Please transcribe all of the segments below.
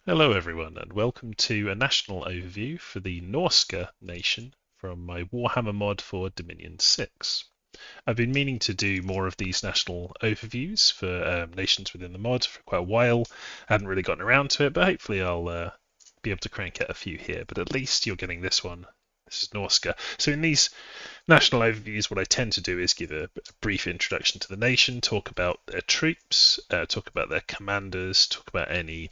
Hello everyone and welcome to a national overview for the Norsca nation from my Warhammer mod for Dominion 6. I've been meaning to do more of these national overviews for nations within the mod for quite a while. I hadn't really gotten around to it, but hopefully I'll be able to crank out a few here. But at least you're getting this one. This is Norsca. So in these national overviews, what I tend to do is give a brief introduction to the nation, talk about their troops, talk about their commanders, talk about any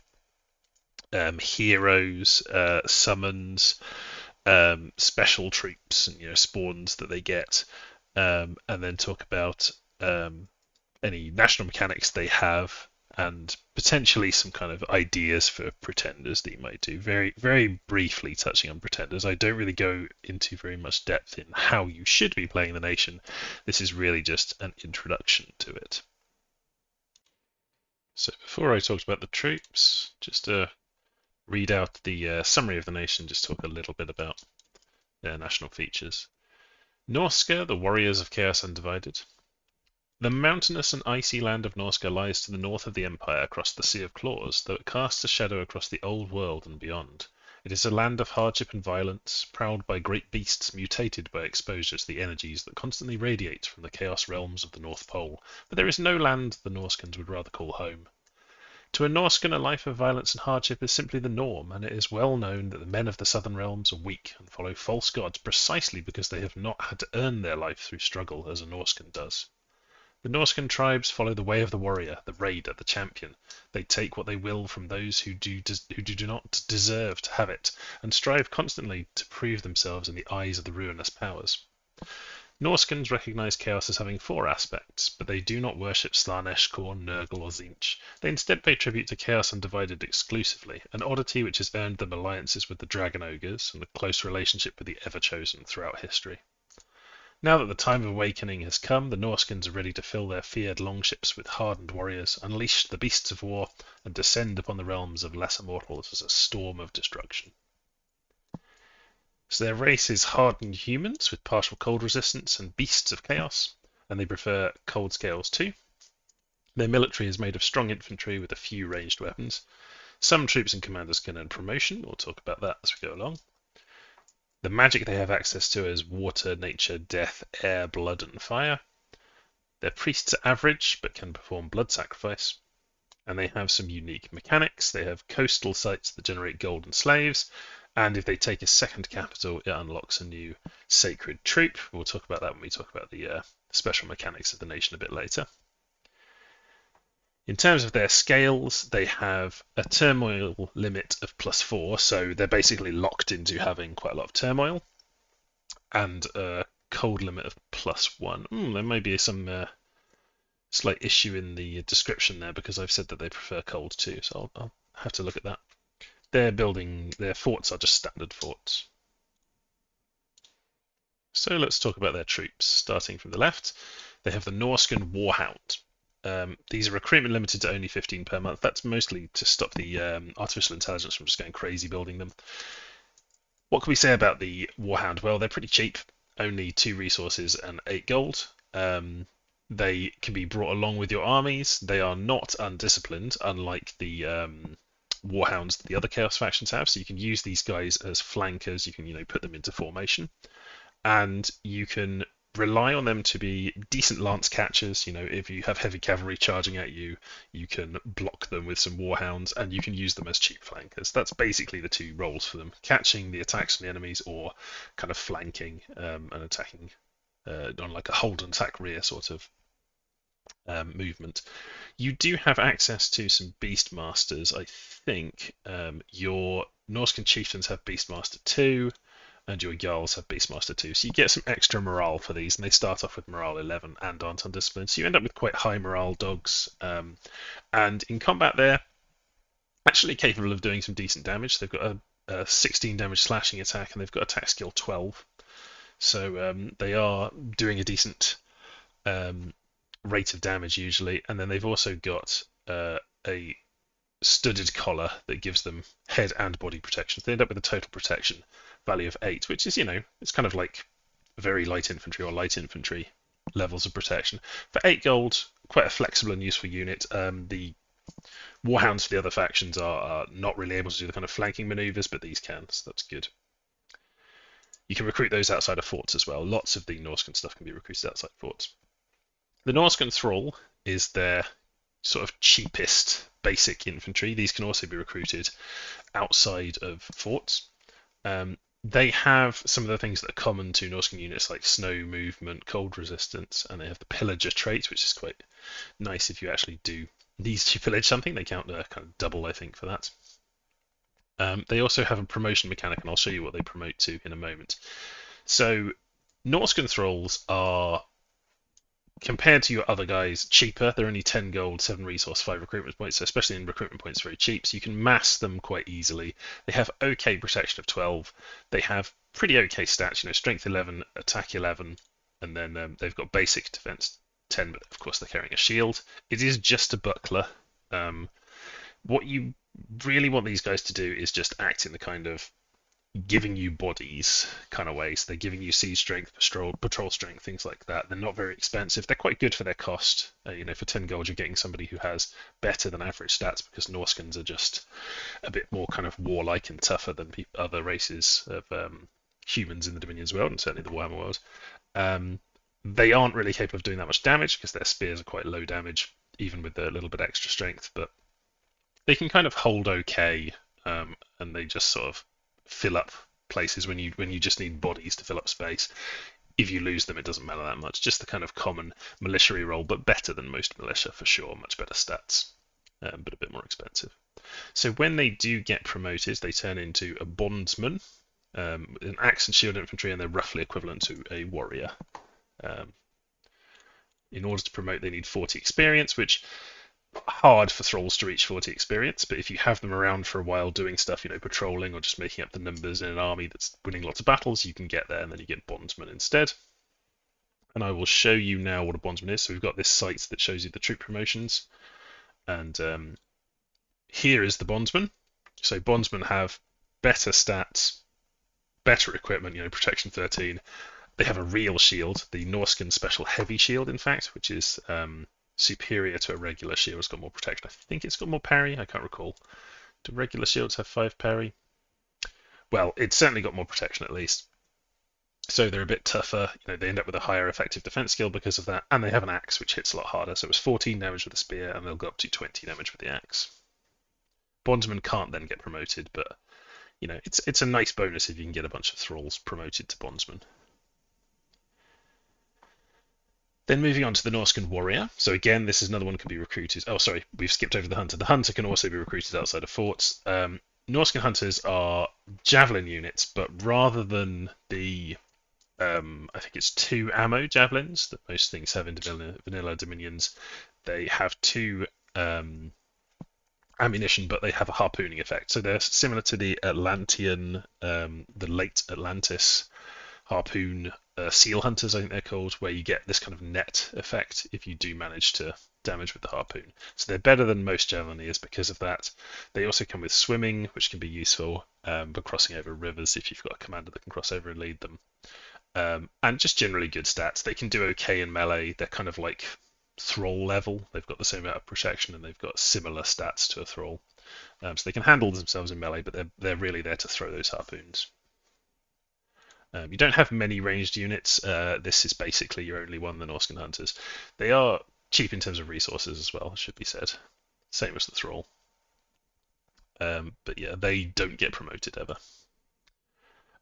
heroes, summons, special troops, and spawns that they get, and then talk about any national mechanics they have, and potentially some kind of ideas for pretenders that you might do. Very, very briefly touching on pretenders. I don't really go into very much depth in how you should be playing the nation. This is really just an introduction to it. So before I talked about the troops, just to read out the summary of the nation, just talk a little bit about their national features. Norsca, the warriors of Chaos Undivided. The mountainous and icy land of Norsca lies to the north of the Empire across the Sea of Claws, though it casts a shadow across the old world and beyond. It is a land of hardship and violence, prowled by great beasts mutated by exposure to the energies that constantly radiate from the chaos realms of the North Pole, but there is no land the Norscans would rather call home. To a Norscan, a life of violence and hardship is simply the norm, and it is well known that the men of the southern realms are weak and follow false gods precisely because they have not had to earn their life through struggle as a Norscan does. The Norscan tribes follow the way of the warrior, the raider, the champion. They take what they will from those who do not deserve to have it, and strive constantly to prove themselves in the eyes of the ruinous powers. Norscans recognize chaos as having four aspects, but they do not worship Slanesh, Khorne, Nurgle, or Tzeentch. They instead pay tribute to Chaos Undivided exclusively, an oddity which has earned them alliances with the Dragon Ogres and a close relationship with the Everchosen throughout history. Now that the time of awakening has come, the Norscans are ready to fill their feared longships with hardened warriors, unleash the beasts of war, and descend upon the realms of lesser mortals as a storm of destruction. So their race is hardened humans with partial cold resistance and beasts of chaos, and they prefer cold scales too. Their military is made of strong infantry with a few ranged weapons. Some troops and commanders can earn promotion. We'll talk about that as we go along. The magic they have access to is water, nature, death, air, blood, and fire. Their priests are average but can perform blood sacrifice. And they have some unique mechanics. They have coastal sites that generate gold and slaves, and if they take a second capital, it unlocks a new sacred troop. We'll talk about that when we talk about the special mechanics of the nation a bit later. In terms of their scales, they have a turmoil limit of +4, so they're basically locked into having quite a lot of turmoil, and a cold limit of +1. There may be some slight issue in the description there because I've said that they prefer cold too, so I'll have to look at that. Their forts are just standard forts. So let's talk about their troops. Starting from the left, they have the Norscan Warhound. These are recruitment limited to only 15 per month. That's mostly to stop the artificial intelligence from just going crazy building them. What can we say about the Warhound? Well, they're pretty cheap, only 2 resources and 8 gold. They can be brought along with your armies. They are not undisciplined, unlike the warhounds that the other chaos factions have, so you can use these guys as flankers. You can put them into formation, and you can rely on them to be decent lance catchers. If you have heavy cavalry charging at you, you can block them with some warhounds, and you can use them as cheap flankers. That's basically the 2 roles for them: catching the attacks from the enemies, or kind of flanking and attacking on like a hold and attack rear sort of movement. You do have access to some Beastmasters, I think. Your Norscan chieftains have Beastmaster 2, and your Jarls have Beastmaster 2. So you get some extra morale for these, and they start off with morale 11 and aren't undisciplined. So you end up with quite high morale dogs. And in combat, they're actually capable of doing some decent damage. They've got a 16 damage slashing attack, and they've got attack skill 12. So they are doing a decent rate of damage usually, and then they've also got a studded collar that gives them head and body protection. So they end up with a total protection value of 8, which is, it's kind of like very light infantry or light infantry levels of protection. For 8 gold, quite a flexible and useful unit. The Warhounds for the other factions are not really able to do the kind of flanking maneuvers, but these can, so that's good. You can recruit those outside of forts as well. Lots of the Norscan stuff can be recruited outside forts. The Norscan Thrall is their sort of cheapest basic infantry. These can also be recruited outside of forts. They have some of the things that are common to Norscan units, like snow movement, cold resistance, and they have the pillager trait, which is quite nice if you actually do need to pillage something. They count kind of double, I think, for that. They also have a promotion mechanic, and I'll show you what they promote to in a moment. So Norscan Thralls are, compared to your other guys, cheaper. They're only 10 gold, 7 resource, 5 recruitment points, so especially in recruitment points, very cheap. So you can mass them quite easily. They have okay protection of 12. They have pretty okay stats, strength 11, attack 11, and then they've got basic defense 10, but of course they're carrying a shield. It is just a buckler. What you really want these guys to do is just act in the kind of giving you bodies kind of way. So they're giving you siege strength, patrol strength, things like that. They're not very expensive. They're quite good for their cost. For 10 gold, you're getting somebody who has better than average stats, because Norscans are just a bit more kind of warlike and tougher than other races of humans in the Dominions world, and certainly the Warhammer world. They aren't really capable of doing that much damage because their spears are quite low damage, even with a little bit extra strength. But they can kind of hold okay, and they just sort of fill up places when you just need bodies to fill up space. If you lose them, it doesn't matter that much. Just the kind of common militia role, but better than most militia for sure. Much better stats, but a bit more expensive. So when they do get promoted, they turn into a bondsman, an axe and shield infantry, and they're roughly equivalent to a warrior. In order to promote, they need 40 experience, which hard for thralls to reach 40 experience, but if you have them around for a while doing stuff, patrolling or just making up the numbers in an army that's winning lots of battles, you can get there, and then you get bondsman instead. And I will show you now what a bondsman is. So we've got this site that shows you the troop promotions, and here is the bondsman. So bondsmen have better stats, better equipment, protection 13. They have a real shield, the Norscan special heavy shield, in fact, which is superior to a regular shield. It's got more protection. I think it's got more parry. I can't recall. Do regular shields have 5 parry? Well, it's certainly got more protection at least. So they're a bit tougher. They end up with a higher effective defense skill because of that, and they have an axe which hits a lot harder. So it was 14 damage with the spear, and they'll go up to 20 damage with the axe. Bondsmen can't then get promoted, but it's a nice bonus if you can get a bunch of thralls promoted to bondsmen. Then moving on to the Norscan warrior. So again, this is another one that can be recruited. Oh, sorry, we've skipped over the hunter. The hunter can also be recruited outside of forts. Norscan hunters are javelin units, but rather than the, I think it's 2 ammo javelins that most things have in vanilla Dominions, they have 2 ammunition, but they have a harpooning effect. So they're similar to the Atlantean, the late Atlantis harpoon seal hunters, I think they're called, where you get this kind of net effect if you do manage to damage with the harpoon. So they're better than most javelineers because of that. They also come with swimming, which can be useful for crossing over rivers if you've got a commander that can cross over and lead them. And just generally good stats. They can do okay in melee. They're kind of like thrall level. They've got the same amount of protection, and they've got similar stats to a thrall. So they can handle themselves in melee, but they're really there to throw those harpoons. You don't have many ranged units. This is basically your only one, the Norscan Hunters. They are cheap in terms of resources as well, should be said. Same as the Thrall. But yeah, they don't get promoted ever.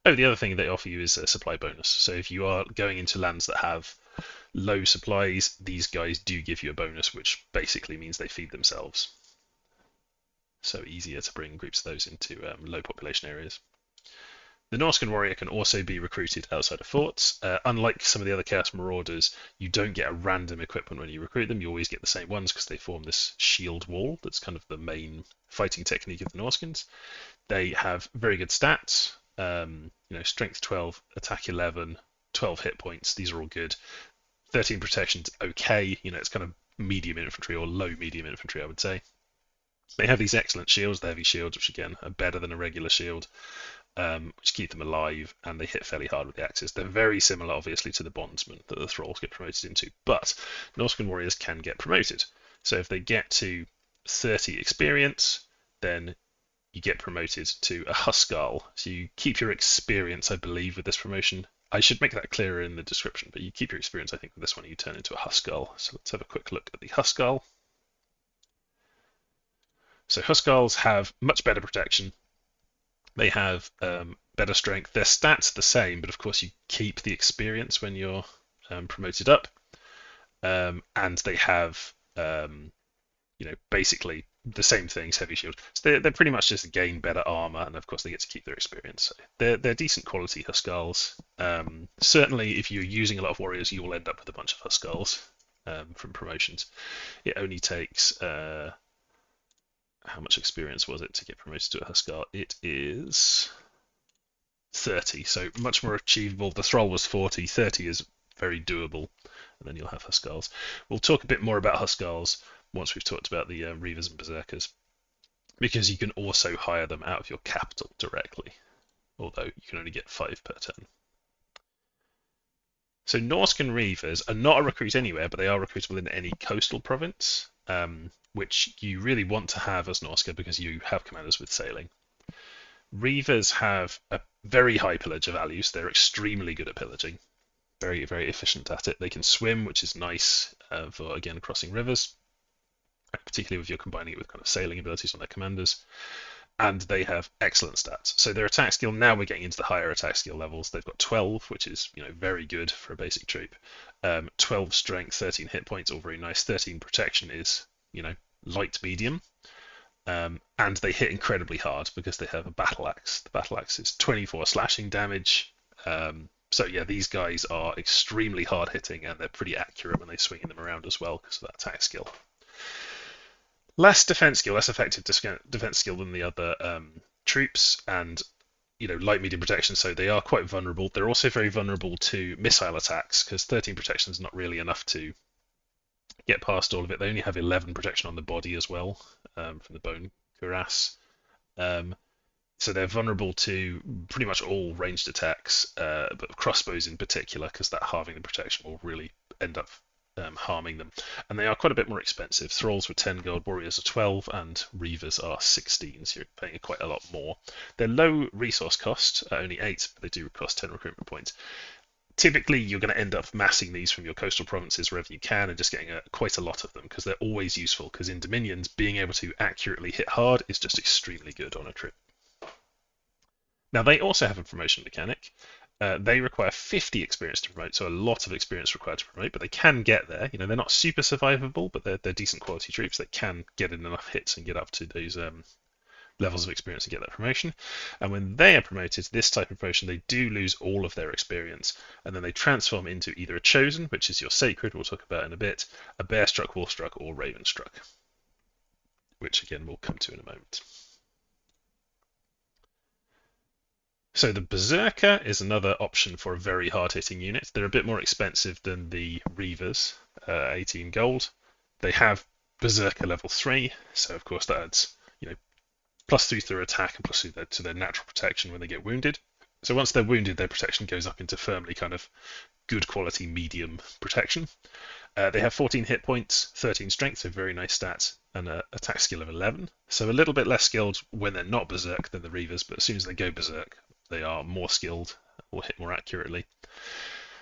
Oh, the other thing they offer you is a supply bonus. So if you are going into lands that have low supplies, these guys do give you a bonus, which basically means they feed themselves. So easier to bring groups of those into low population areas. The Norscan warrior can also be recruited outside of forts. Unlike some of the other Chaos Marauders, you don't get a random equipment when you recruit them. You always get the same ones because they form this shield wall that's kind of the main fighting technique of the Norscans. They have very good stats. Strength 12, attack 11, 12 hit points. These are all good. 13 protection's okay. It's kind of medium infantry or low medium infantry, I would say. They have these excellent shields, the heavy shields, which again are better than a regular shield. Which keep them alive, and they hit fairly hard with the axes. They're very similar, obviously, to the bondsmen that the thralls get promoted into, but Norscan warriors can get promoted. So if they get to 30 experience, then you get promoted to a Huskarl. So you keep your experience, I believe, with this promotion. I should make that clearer in the description, but you keep your experience, I think, with this one, you turn into a Huskarl. So let's have a quick look at the Huskarl. So Huskarls have much better protection. They have better strength. Their stats are the same, but of course you keep the experience when you're promoted up. And they have, basically the same things, heavy shield. So they're pretty much just gain better armor, and of course they get to keep their experience. So they're decent quality Huskarls. Certainly, if you're using a lot of warriors, you will end up with a bunch of Huskarls from promotions. It only takes how much experience was it to get promoted to a Huskarl? It is 30, so much more achievable. The Thrall was 40, 30 is very doable, and then you'll have Huskarls. We'll talk a bit more about Huskarls once we've talked about the Reavers and Berserkers, because you can also hire them out of your capital directly, although you can only get 5 per turn. So Norscan Reavers are not a recruit anywhere, but they are recruitable in any coastal province, which you really want to have as Norsca because you have commanders with sailing. Reavers have a very high pillager value, so they're extremely good at pillaging. Very, very efficient at it. They can swim, which is nice for, again, crossing rivers, particularly if you're combining it with kind of sailing abilities on their commanders. And they have excellent stats. So their attack skill, now we're getting into the higher attack skill levels. They've got 12, which is very good for a basic troop. 12 strength, 13 hit points, all very nice. 13 protection is, light medium. And they hit incredibly hard because they have a battle axe. The battle axe is 24 slashing damage. So yeah, these guys are extremely hard hitting, and they're pretty accurate when they swing them around as well because of that attack skill. Less defense skill, less effective defense skill than the other troops, and light medium protection, so they are quite vulnerable. They're also very vulnerable to missile attacks because 13 protection is not really enough to get past all of it. They only have 11 protection on the body as well from the bone cuirass. So they're vulnerable to pretty much all ranged attacks, but crossbows in particular, because that halving the protection will really end up harming them. And they are quite a bit more expensive. Thralls were 10 gold, warriors are 12, and Reavers are 16, so you're paying quite a lot more. They're low resource cost, only 8, but they do cost 10 recruitment points. Typically, you're going to end up massing these from your coastal provinces wherever you can and just getting quite a lot of them because they're always useful, because in Dominions, being able to accurately hit hard is just extremely good on a trip. Now, they also have a promotion mechanic. They require 50 experience to promote, so a lot of experience required to promote, but they can get there. They're not super survivable, but they're decent quality troops. They can get in enough hits and get up to those levels of experience and get that promotion. And when they are promoted, this type of promotion, they do lose all of their experience, and then they transform into either a Chosen, which is your Sacred, we'll talk about in a bit, a Bear-struck, Wolf-struck, or Raven-struck, which again we'll come to in a moment. So the Berserker is another option for a very hard-hitting unit. They're a bit more expensive than the Reavers, 18 gold. They have Berserker level 3, so of course that adds, +3 to their attack and +3 to their natural protection when they get wounded. So once they're wounded, their protection goes up into firmly kind of good quality medium protection. They have 14 hit points, 13 strength, so very nice stats, and an attack skill of 11. So a little bit less skilled when they're not Berserk than the Reavers, but as soon as they go Berserk, they are more skilled or hit more accurately.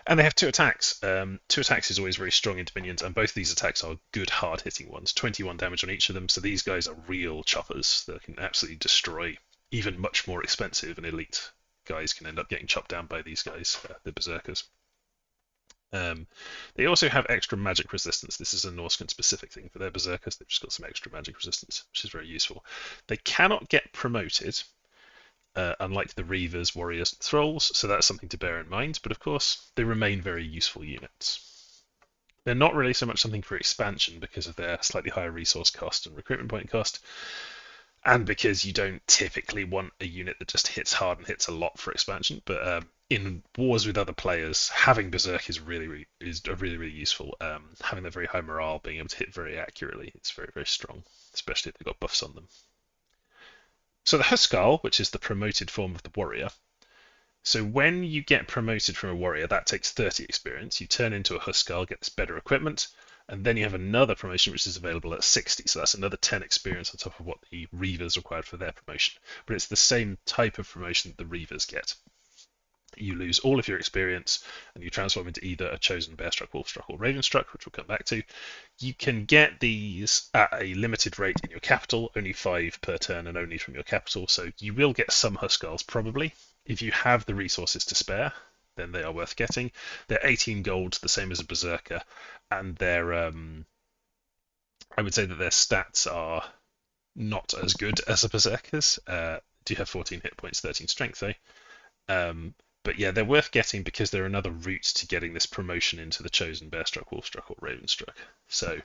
And they have 2 attacks. 2 attacks is always very strong in Dominions, and both these attacks are good hard-hitting ones. 21 damage on each of them, so these guys are real choppers that can absolutely destroy even much more expensive and elite guys can end up getting chopped down by these guys, the Berserkers. They also have extra magic resistance. This is a Norscan specific thing for their Berserkers. They've just got some extra magic resistance, which is very useful. They cannot get promoted, unlike the Reavers, Warriors, and Thralls, so that's something to bear in mind, but of course, they remain very useful units. They're not really so much something for expansion because of their slightly higher resource cost and recruitment point cost, and because you don't typically want a unit that just hits hard and hits a lot for expansion, but in wars with other players, having Berserk is really useful. Having their very high morale, being able to hit very accurately, it's very, very strong, especially if they've got buffs on them. So the Huskarl, which is the promoted form of the warrior. So when you get promoted from a warrior, that takes 30 experience. You turn into a Huskarl, get this better equipment, And then you have another promotion which is available at 60, so that's another 10 experience on top of what the Reavers required for their promotion. But it's the same type of promotion that the Reavers get. You lose all of your experience and you transform into either a chosen Bearstruck, Wolfstruck, or Ravenstruck, which we'll come back to. You can get these at a limited rate in your capital, only 5 per turn and only from your capital, so you will get some Huskarls probably. If you have the resources to spare, then they are worth getting. They're 18 gold, the same as a Berserker, and they're I would say that their stats are not as good as a Berserker's. Do have 14 hit points, 13 strength though. But yeah, they're worth getting because they're another route to getting this promotion into the chosen Bearstruck, Wolfstruck, or Ravenstruck. So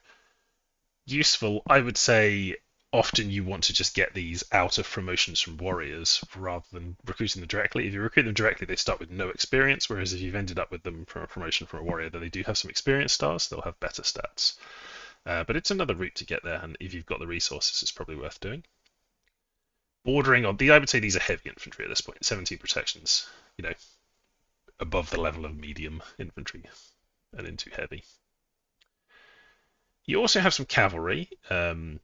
useful. I would say often you want to just get these out of promotions from warriors rather than recruiting them directly. If you recruit them directly, they start with no experience, whereas if you've ended up with them from a promotion from a warrior, then they do have some experience stars, they'll have better stats. But it's another route to get there, and if you've got the resources, it's probably worth doing. Bordering on I would say these are heavy infantry at this point. 17 protections, above the level of medium infantry and into heavy. You also have some cavalry, the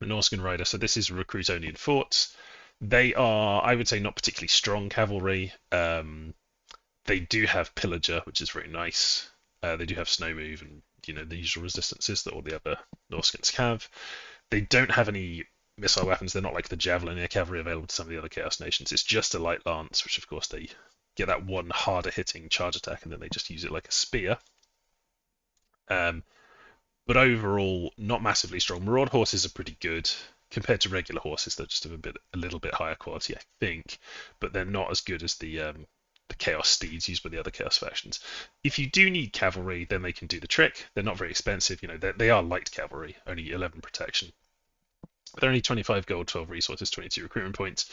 Norscan Rider. So this is recruit only in forts. They are, I would say, not particularly strong cavalry. They do have Pillager, which is very nice. They do have Snow Move and the usual resistances that all the other Norscans have. They don't have any missile weapons. They're not like the Javelin air cavalry available to some of the other Chaos nations. It's just a light lance, which of course they get that one harder hitting charge attack, and then they just use it like a spear. But overall, not massively strong. Maraud horses are pretty good compared to regular horses. They're just a little bit higher quality, I think, but they're not as good as the Chaos steeds used by the other Chaos factions. If you do need cavalry, then they can do the trick. They're not very expensive. They are light cavalry, only 11 protection. They're only 25 gold, 12 resources, 22 recruitment points.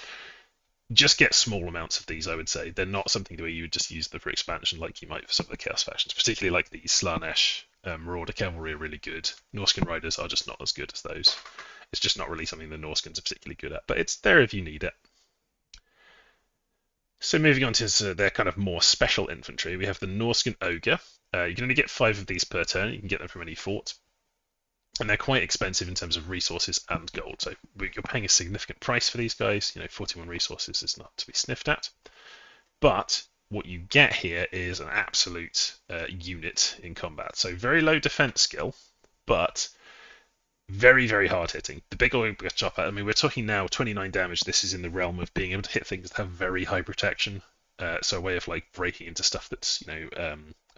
Just get small amounts of these, I would say. They're not something where you would just use them for expansion like you might for some of the Chaos factions, particularly like the Slanesh Marauder Cavalry are really good. Norscan Riders are just not as good as those. It's just not really something the Norscans are particularly good at, but it's there if you need it. So moving on to their kind of more special infantry, we have the Norscan Ogre. You can only get 5 of these per turn. You can get them from any fort. And they're quite expensive in terms of resources and gold. So you're paying a significant price for these guys. 41 resources is not to be sniffed at. But what you get here is an absolute unit in combat. So very low defense skill, but very, very hard hitting. The big Ogre Chopper, I mean, we're talking now 29 damage. This is in the realm of being able to hit things that have very high protection. So a way of like breaking into stuff that's,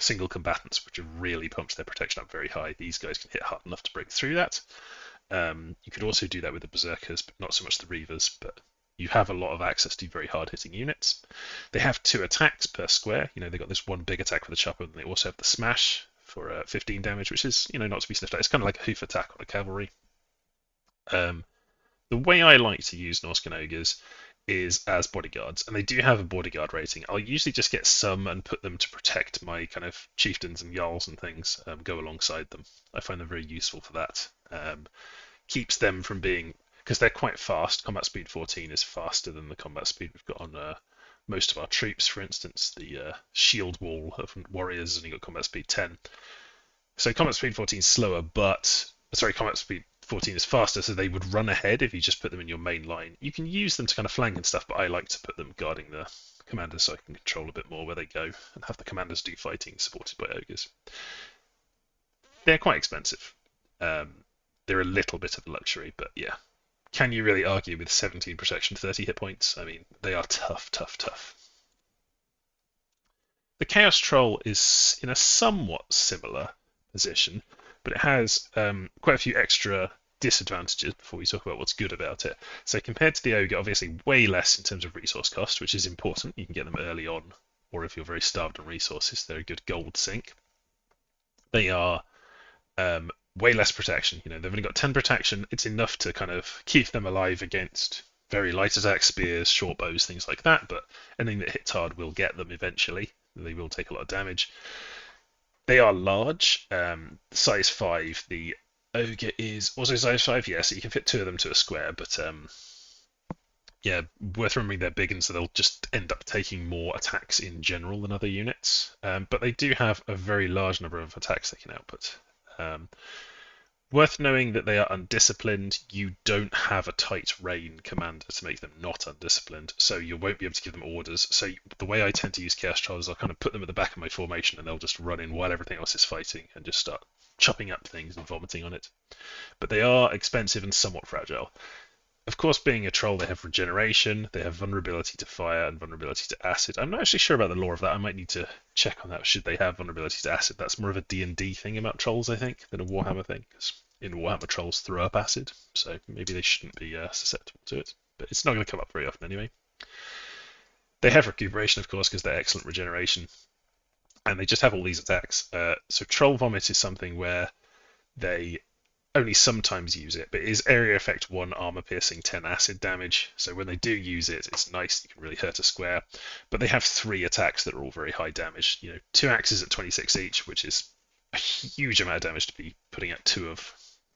single combatants, which have really pumped their protection up very high. These guys can hit hard enough to break through that. You could also do that with the Berserkers, but not so much the Reavers, but you have a lot of access to very hard-hitting units. They have 2 attacks per square. They got this one big attack with the chopper, and they also have the smash for 15 damage, which is, not to be sniffed at. It's kind of like a hoof attack on a cavalry. The way I like to use Norscan Ogres is as bodyguards, and they do have a bodyguard rating. I'll usually just get some and put them to protect my kind of chieftains and jarls and things, go alongside them. I find them very useful for that. Keeps them from being, because they're quite fast. Combat speed 14 is faster than the combat speed we've got on most of our troops. For instance, the shield wall of warriors has only got combat speed 10. So combat speed 14 is slower, combat speed 14 is faster, so they would run ahead if you just put them in your main line. You can use them to kind of flank and stuff, but I like to put them guarding the commanders so I can control a bit more where they go and have the commanders do fighting supported by ogres. They're quite expensive. They're a little bit of a luxury, but yeah. Can you really argue with 17 protection, 30 hit points? I mean, they are tough, tough, tough. The Chaos Troll is in a somewhat similar position, but it has quite a few extra disadvantages before we talk about what's good about it. So compared to the Ogre, obviously way less in terms of resource cost, which is important. You can get them early on, or if you're very starved on resources, they're a good gold sink. They are way less protection. They've only got 10 protection. It's enough to kind of keep them alive against very light attacks, spears, short bows, things like that, but anything that hits hard will get them eventually. They will take a lot of damage. They are large, size 5. The Ogre is also size 5, yeah, so you can fit 2 of them to a square, but yeah, worth remembering they're big, and so they'll just end up taking more attacks in general than other units. But they do have a very large number of attacks they can output. Worth knowing that they are undisciplined. You don't have a tight rein commander to make them not undisciplined, so you won't be able to give them orders. So the way I tend to use Chaos Trolls is I'll kind of put them at the back of my formation and they'll just run in while everything else is fighting and just start chopping up things and vomiting on it. But they are expensive and somewhat fragile. Of course, being a troll, they have regeneration, they have vulnerability to fire and vulnerability to acid. I'm not actually sure about the lore of that. I might need to check on that. Should they have vulnerability to acid? That's more of a D&D thing about trolls, I think, than a Warhammer thing. Because in Warhammer, trolls throw up acid, so maybe they shouldn't be susceptible to it. But it's not going to come up very often anyway. They have recuperation, of course, because they're excellent regeneration. And they just have all these attacks. So Troll Vomit is something where they only sometimes use it, but it is area effect 1 armor piercing 10 acid damage. So when they do use it, it's nice. You can really hurt a square. But they have 3 attacks that are all very high damage. 2 axes at 26 each, which is a huge amount of damage to be putting out 2 of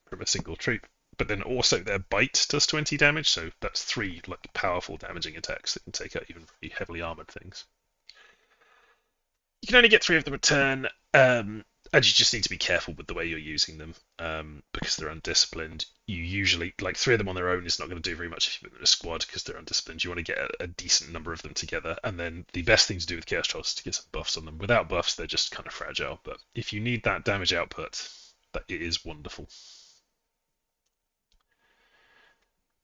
from a single troop. But then also their bite does 20 damage, so that's 3 like powerful damaging attacks that can take out even pretty heavily armored things. You can only get 3 of them a turn. And you just need to be careful with the way you're using them because they're undisciplined. You usually, like 3 of them on their own is not going to do very much if you put them in a squad because they're undisciplined. You want to get a decent number of them together. And then the best thing to do with Chaos Trolls is to get some buffs on them. Without buffs, they're just kind of fragile. But if you need that damage output, that it is wonderful.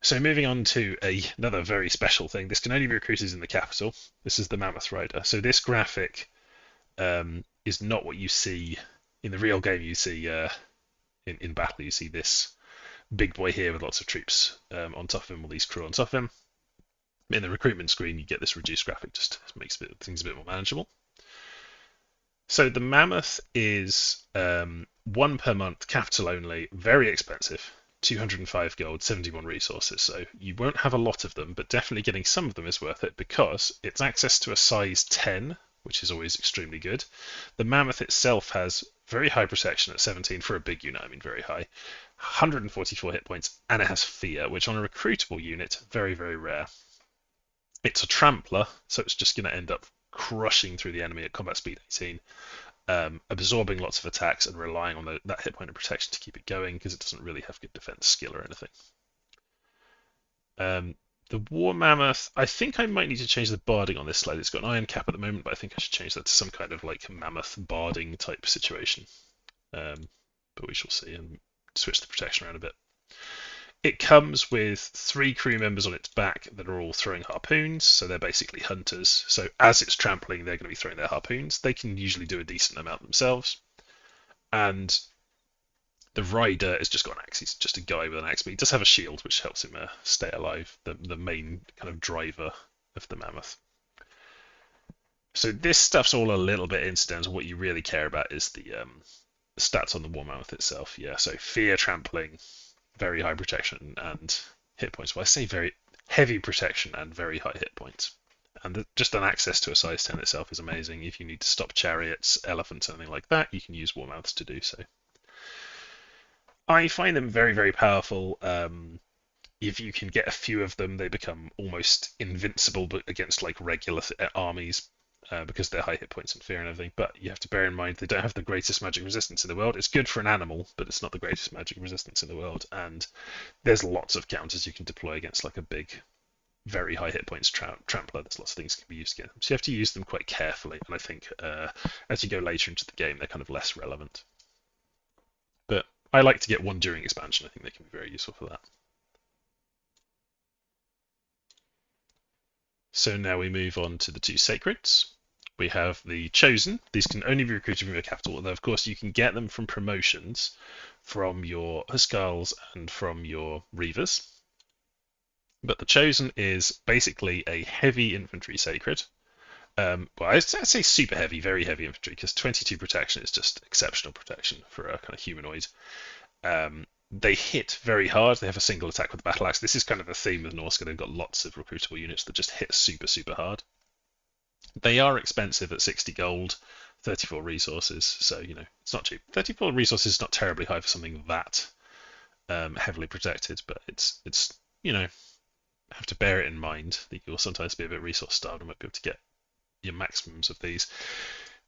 So moving on to another very special thing. This can only be recruited in the capital. This is the Mammoth Rider. So this graphic is not what you see in the real game. You see in battle, you see this big boy here with lots of troops on top of him, all these crew on top of him. In the recruitment screen, you get this reduced graphic, just makes things a bit more manageable. So the Mammoth is 1 per month, capital only, very expensive. 205 gold, 71 resources. So you won't have a lot of them, but definitely getting some of them is worth it because it's access to a size 10, which is always extremely good. The Mammoth itself has very high protection at 17 for a big unit, I mean very high. 144 hit points, and it has fear, which on a recruitable unit, very, very rare. It's a trampler, so it's just going to end up crushing through the enemy at combat speed 18, absorbing lots of attacks and relying on that hit point of protection to keep it going because it doesn't really have good defense skill or anything. The War Mammoth, I think I might need to change the barding on this slide. It's got an iron cap at the moment, but I think I should change that to some kind of like mammoth barding type situation. But we shall see and switch the protection around a bit. It comes with 3 crew members on its back that are all throwing harpoons, so they're basically hunters. So as it's trampling, they're going to be throwing their harpoons. They can usually do a decent amount themselves. And the rider has just got an axe. He's just a guy with an axe, but he does have a shield, which helps him stay alive, the main kind of driver of the Mammoth. So this stuff's all a little bit incidental. What you really care about is the stats on the War Mammoth itself. Yeah, so fear, trampling, very high protection, and hit points. Well, I say very heavy protection and very high hit points. And just an access to a size 10 itself is amazing. If you need to stop chariots, elephants, anything like that, you can use War Mammoths to do so. I find them very, very powerful. If you can get a few of them, they become almost invincible against like regular armies because they're high hit points and fear and everything. But you have to bear in mind they don't have the greatest magic resistance in the world. It's good for an animal, but it's not the greatest magic resistance in the world. And there's lots of counters you can deploy against like a big, very high hit points trampler. There's lots of things that can be used against them. So you have to use them quite carefully. And I think as you go later into the game, they're kind of less relevant. But I like to get one during expansion. I think they can be very useful for that. So now we move on to the 2 sacreds. We have the Chosen. These can only be recruited from your capital, although of course you can get them from promotions from your Huskars and from your Reavers. But the Chosen is basically a heavy infantry sacred. Well, I'd say super heavy, very heavy infantry, because 22 protection is just exceptional protection for a kind of humanoid. They hit very hard. They have a single attack with the battle axe. This is kind of a theme with Norsca. They've got lots of recruitable units that just hit super, super hard. They are expensive at 60 gold, 34 resources, so it's not cheap. 34 resources is not terribly high for something that heavily protected, but it's have to bear it in mind that you'll sometimes be a bit resource starved and won't be able to get your maximums of these.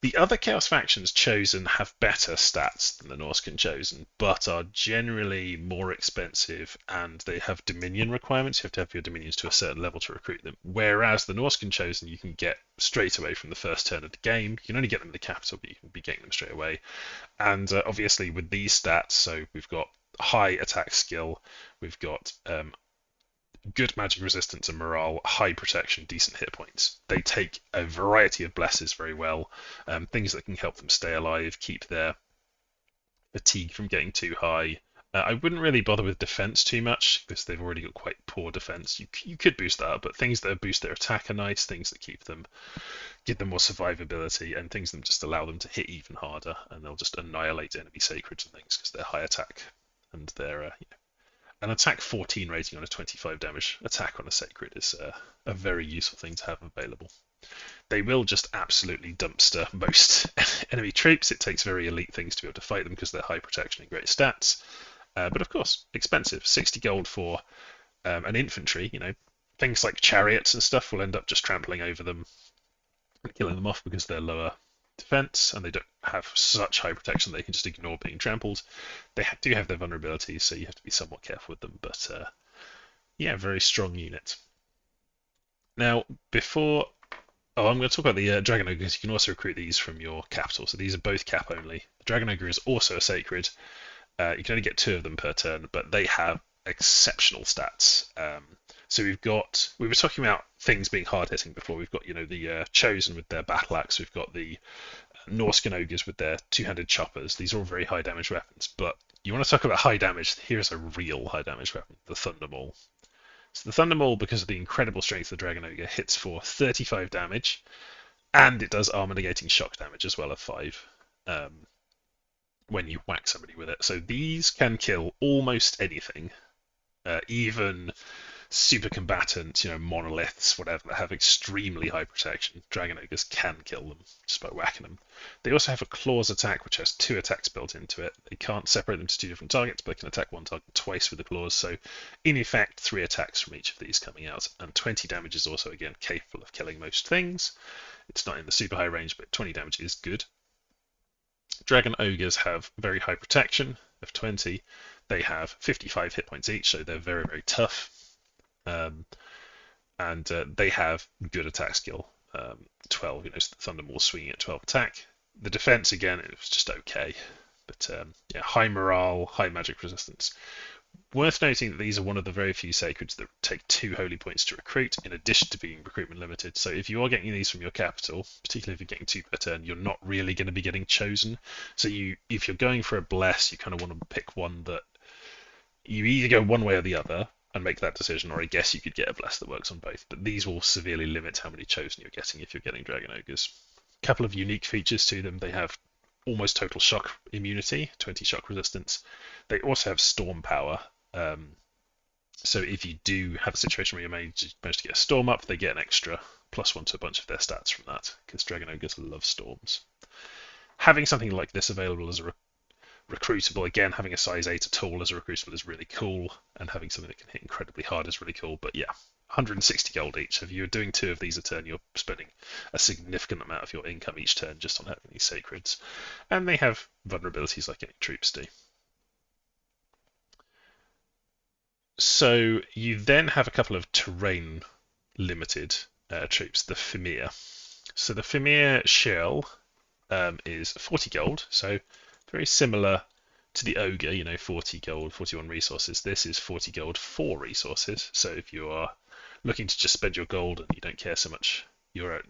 The other Chaos factions chosen have better stats than the Norscan chosen, but are generally more expensive and they have Dominion requirements. You have to have your Dominions to a certain level to recruit them. Whereas the Norscan chosen, you can get straight away from the first turn of the game. You can only get them in the capital, but you can be getting them straight away. And obviously, with these stats, so we've got high attack skill, we've got good magic resistance and morale, high protection, decent hit points. They take a variety of blesses very well, things that can help them stay alive, keep their fatigue from getting too high. I wouldn't really bother with defense too much because they've already got quite poor defense. You could boost that up, but things that boost their attack are nice. Things that give them more survivability, and things that just allow them to hit even harder, and they'll just annihilate enemy sacreds and things because they're high attack and they're an attack 14 rating on a 25 damage attack on a sacred is a very useful thing to have available. They will just absolutely dumpster most enemy troops. It takes very elite things to be able to fight them because they're high protection and great stats. But of course, expensive. 60 gold for an infantry. Things like chariots and stuff will end up just trampling over them and killing them off because they're lower defense and they don't have such high protection they can just ignore being trampled. They do have their vulnerabilities, so you have to be somewhat careful with them. But yeah, very strong unit. Now, I'm going to talk about the Dragon Ogres. You can also recruit these from your capital, so these are both cap only. The Dragon Ogre is also a sacred. You can only get 2 of them per turn, but they have exceptional stats. So we were talking about things being hard hitting before. We've got the Chosen with their battle axe. We've got the Norscan ogres with their two-handed choppers. These are all very high damage weapons. But you want to talk about high damage? Here's a real high damage weapon: the Thunder Maul. So the Thunder Maul, because of the incredible strength of the Dragon Ogre, hits for 35 damage, and it does armor negating shock damage as well of 5 when you whack somebody with it. So these can kill almost anything, even super combatants, monoliths, whatever, that have extremely high protection. Dragon Ogres can kill them just by whacking them. They also have a claws attack, which has 2 attacks built into it. They can't separate them to 2 different targets, but they can attack one target twice with the claws. So, in effect, 3 attacks from each of these coming out. And 20 damage is also, again, capable of killing most things. It's not in the super high range, but 20 damage is good. Dragon Ogres have very high protection of 20. They have 55 hit points each, so they're very, very tough. And they have good attack skill, 12. Thunder Maul swinging at 12 attack. The defense, again, it was just okay, but yeah, high morale, high magic resistance. Worth noting that these are one of the very few sacreds that take 2 holy points to recruit, in addition to being recruitment limited. So if you are getting these from your capital, particularly if you're getting 2 per turn, you're not really going to be getting chosen. So if you're going for a bless, you kind of want to pick one that you either go one way or the other and make that decision, or I guess you could get a bless that works on both. But these will severely limit how many chosen you're getting if you're getting Dragon Ogres. A couple of unique features to them. They have almost total shock immunity, 20 shock resistance. They also have storm power. So if you do have a situation where you manage to get a storm up, they get an extra +1 to a bunch of their stats from that, because Dragon Ogres love storms. Having something like this available as a recruitable, again, having a size 8 at all as a recruitable is really cool, and having something that can hit incredibly hard is really cool. But yeah, 160 gold each. So if you're doing 2 of these a turn, you're spending a significant amount of your income each turn just on having these sacreds. And they have vulnerabilities like any troops do. So you then have a couple of terrain limited troops, the Fimir. So the Fimir shell is 40 gold, so very similar to the Ogre, 40 gold, 41 resources. This is 40 gold, 4 resources. So if you are looking to just spend your gold and you don't care so much, you're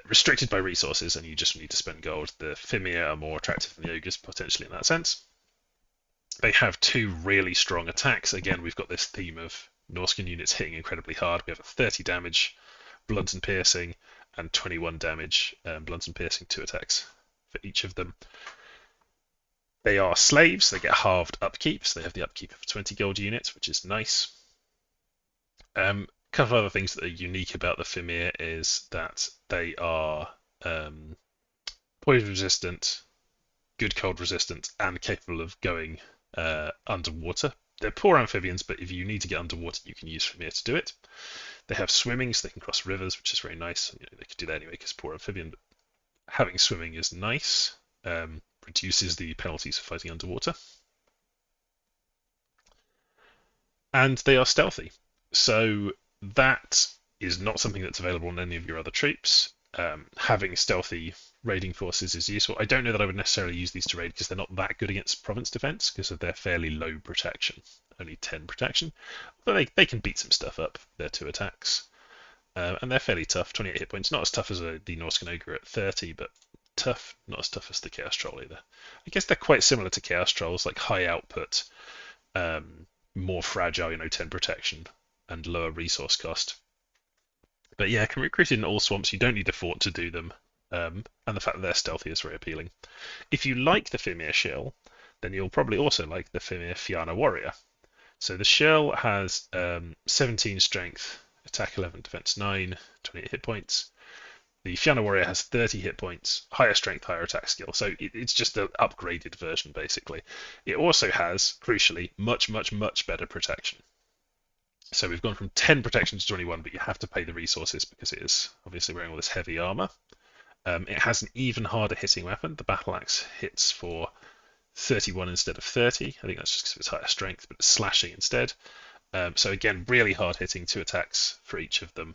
restricted by resources and you just need to spend gold, the Fimir are more attractive than the Ogres potentially in that sense. They have 2 really strong attacks. Again, we've got this theme of Norscan units hitting incredibly hard. We have a 30 damage blunt and piercing and 21 damage blunt and piercing 2 attacks for each of them. They are slaves. They get halved upkeep, so they have the upkeep of 20 gold units, which is nice. A couple of other things that are unique about the Fimir is that they are poison resistant, good cold resistant, and capable of going underwater. They're poor amphibians, but if you need to get underwater, you can use Fimir to do it. They have swimming, so they can cross rivers, which is very nice. They could do that anyway because poor amphibian, but having swimming is nice. Reduces the penalties for fighting underwater. And they are stealthy. So that is not something that's available on any of your other troops. Having stealthy raiding forces is useful. I don't know that I would necessarily use these to raid because they're not that good against province defense because of their fairly low protection, only 10 protection. But they can beat some stuff up. They're 2 attacks. And they're fairly tough, 28 hit points. Not as tough as the Norscan Ogre at 30, but tough. Not as tough as the Chaos Troll either. I guess they're quite similar to Chaos Trolls, like high output, more fragile, 10 protection and lower resource cost. But yeah, can recruit in all swamps. You don't need a fort to do them. And the fact that they're stealthy is very appealing. If you like the Fimir Shell, then you'll probably also like the Fimir Fianna Warrior. So the Shell has 17 strength, attack 11, defense 9, 28 hit points. The Fianna Warrior has 30 hit points, higher strength, higher attack skill. So it's just an upgraded version, basically. It also has, crucially, much, much, much better protection. So we've gone from 10 protection to 21, but you have to pay the resources because it is obviously wearing all this heavy armor. It has an even harder hitting weapon. The battle axe hits for 31 instead of 30. I think that's just because of its higher strength, but it's slashing instead. So again, really hard hitting, 2 attacks for each of them.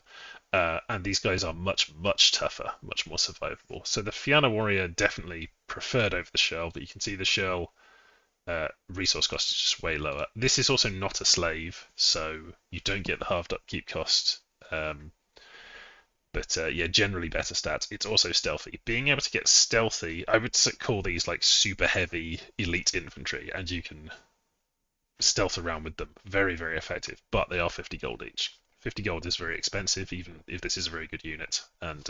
And these guys are much, much tougher, much more survivable. So the Fianna Warrior definitely preferred over the Shell, but you can see the Shell resource cost is just way lower. This is also not a slave, so you don't get the halved upkeep cost. But yeah, generally better stats. It's also stealthy. Being able to get stealthy, I would call these like super heavy elite infantry, and you can stealth around with them. Very, very effective, but they are 50 gold each. 50 gold is very expensive, even if this is a very good unit. And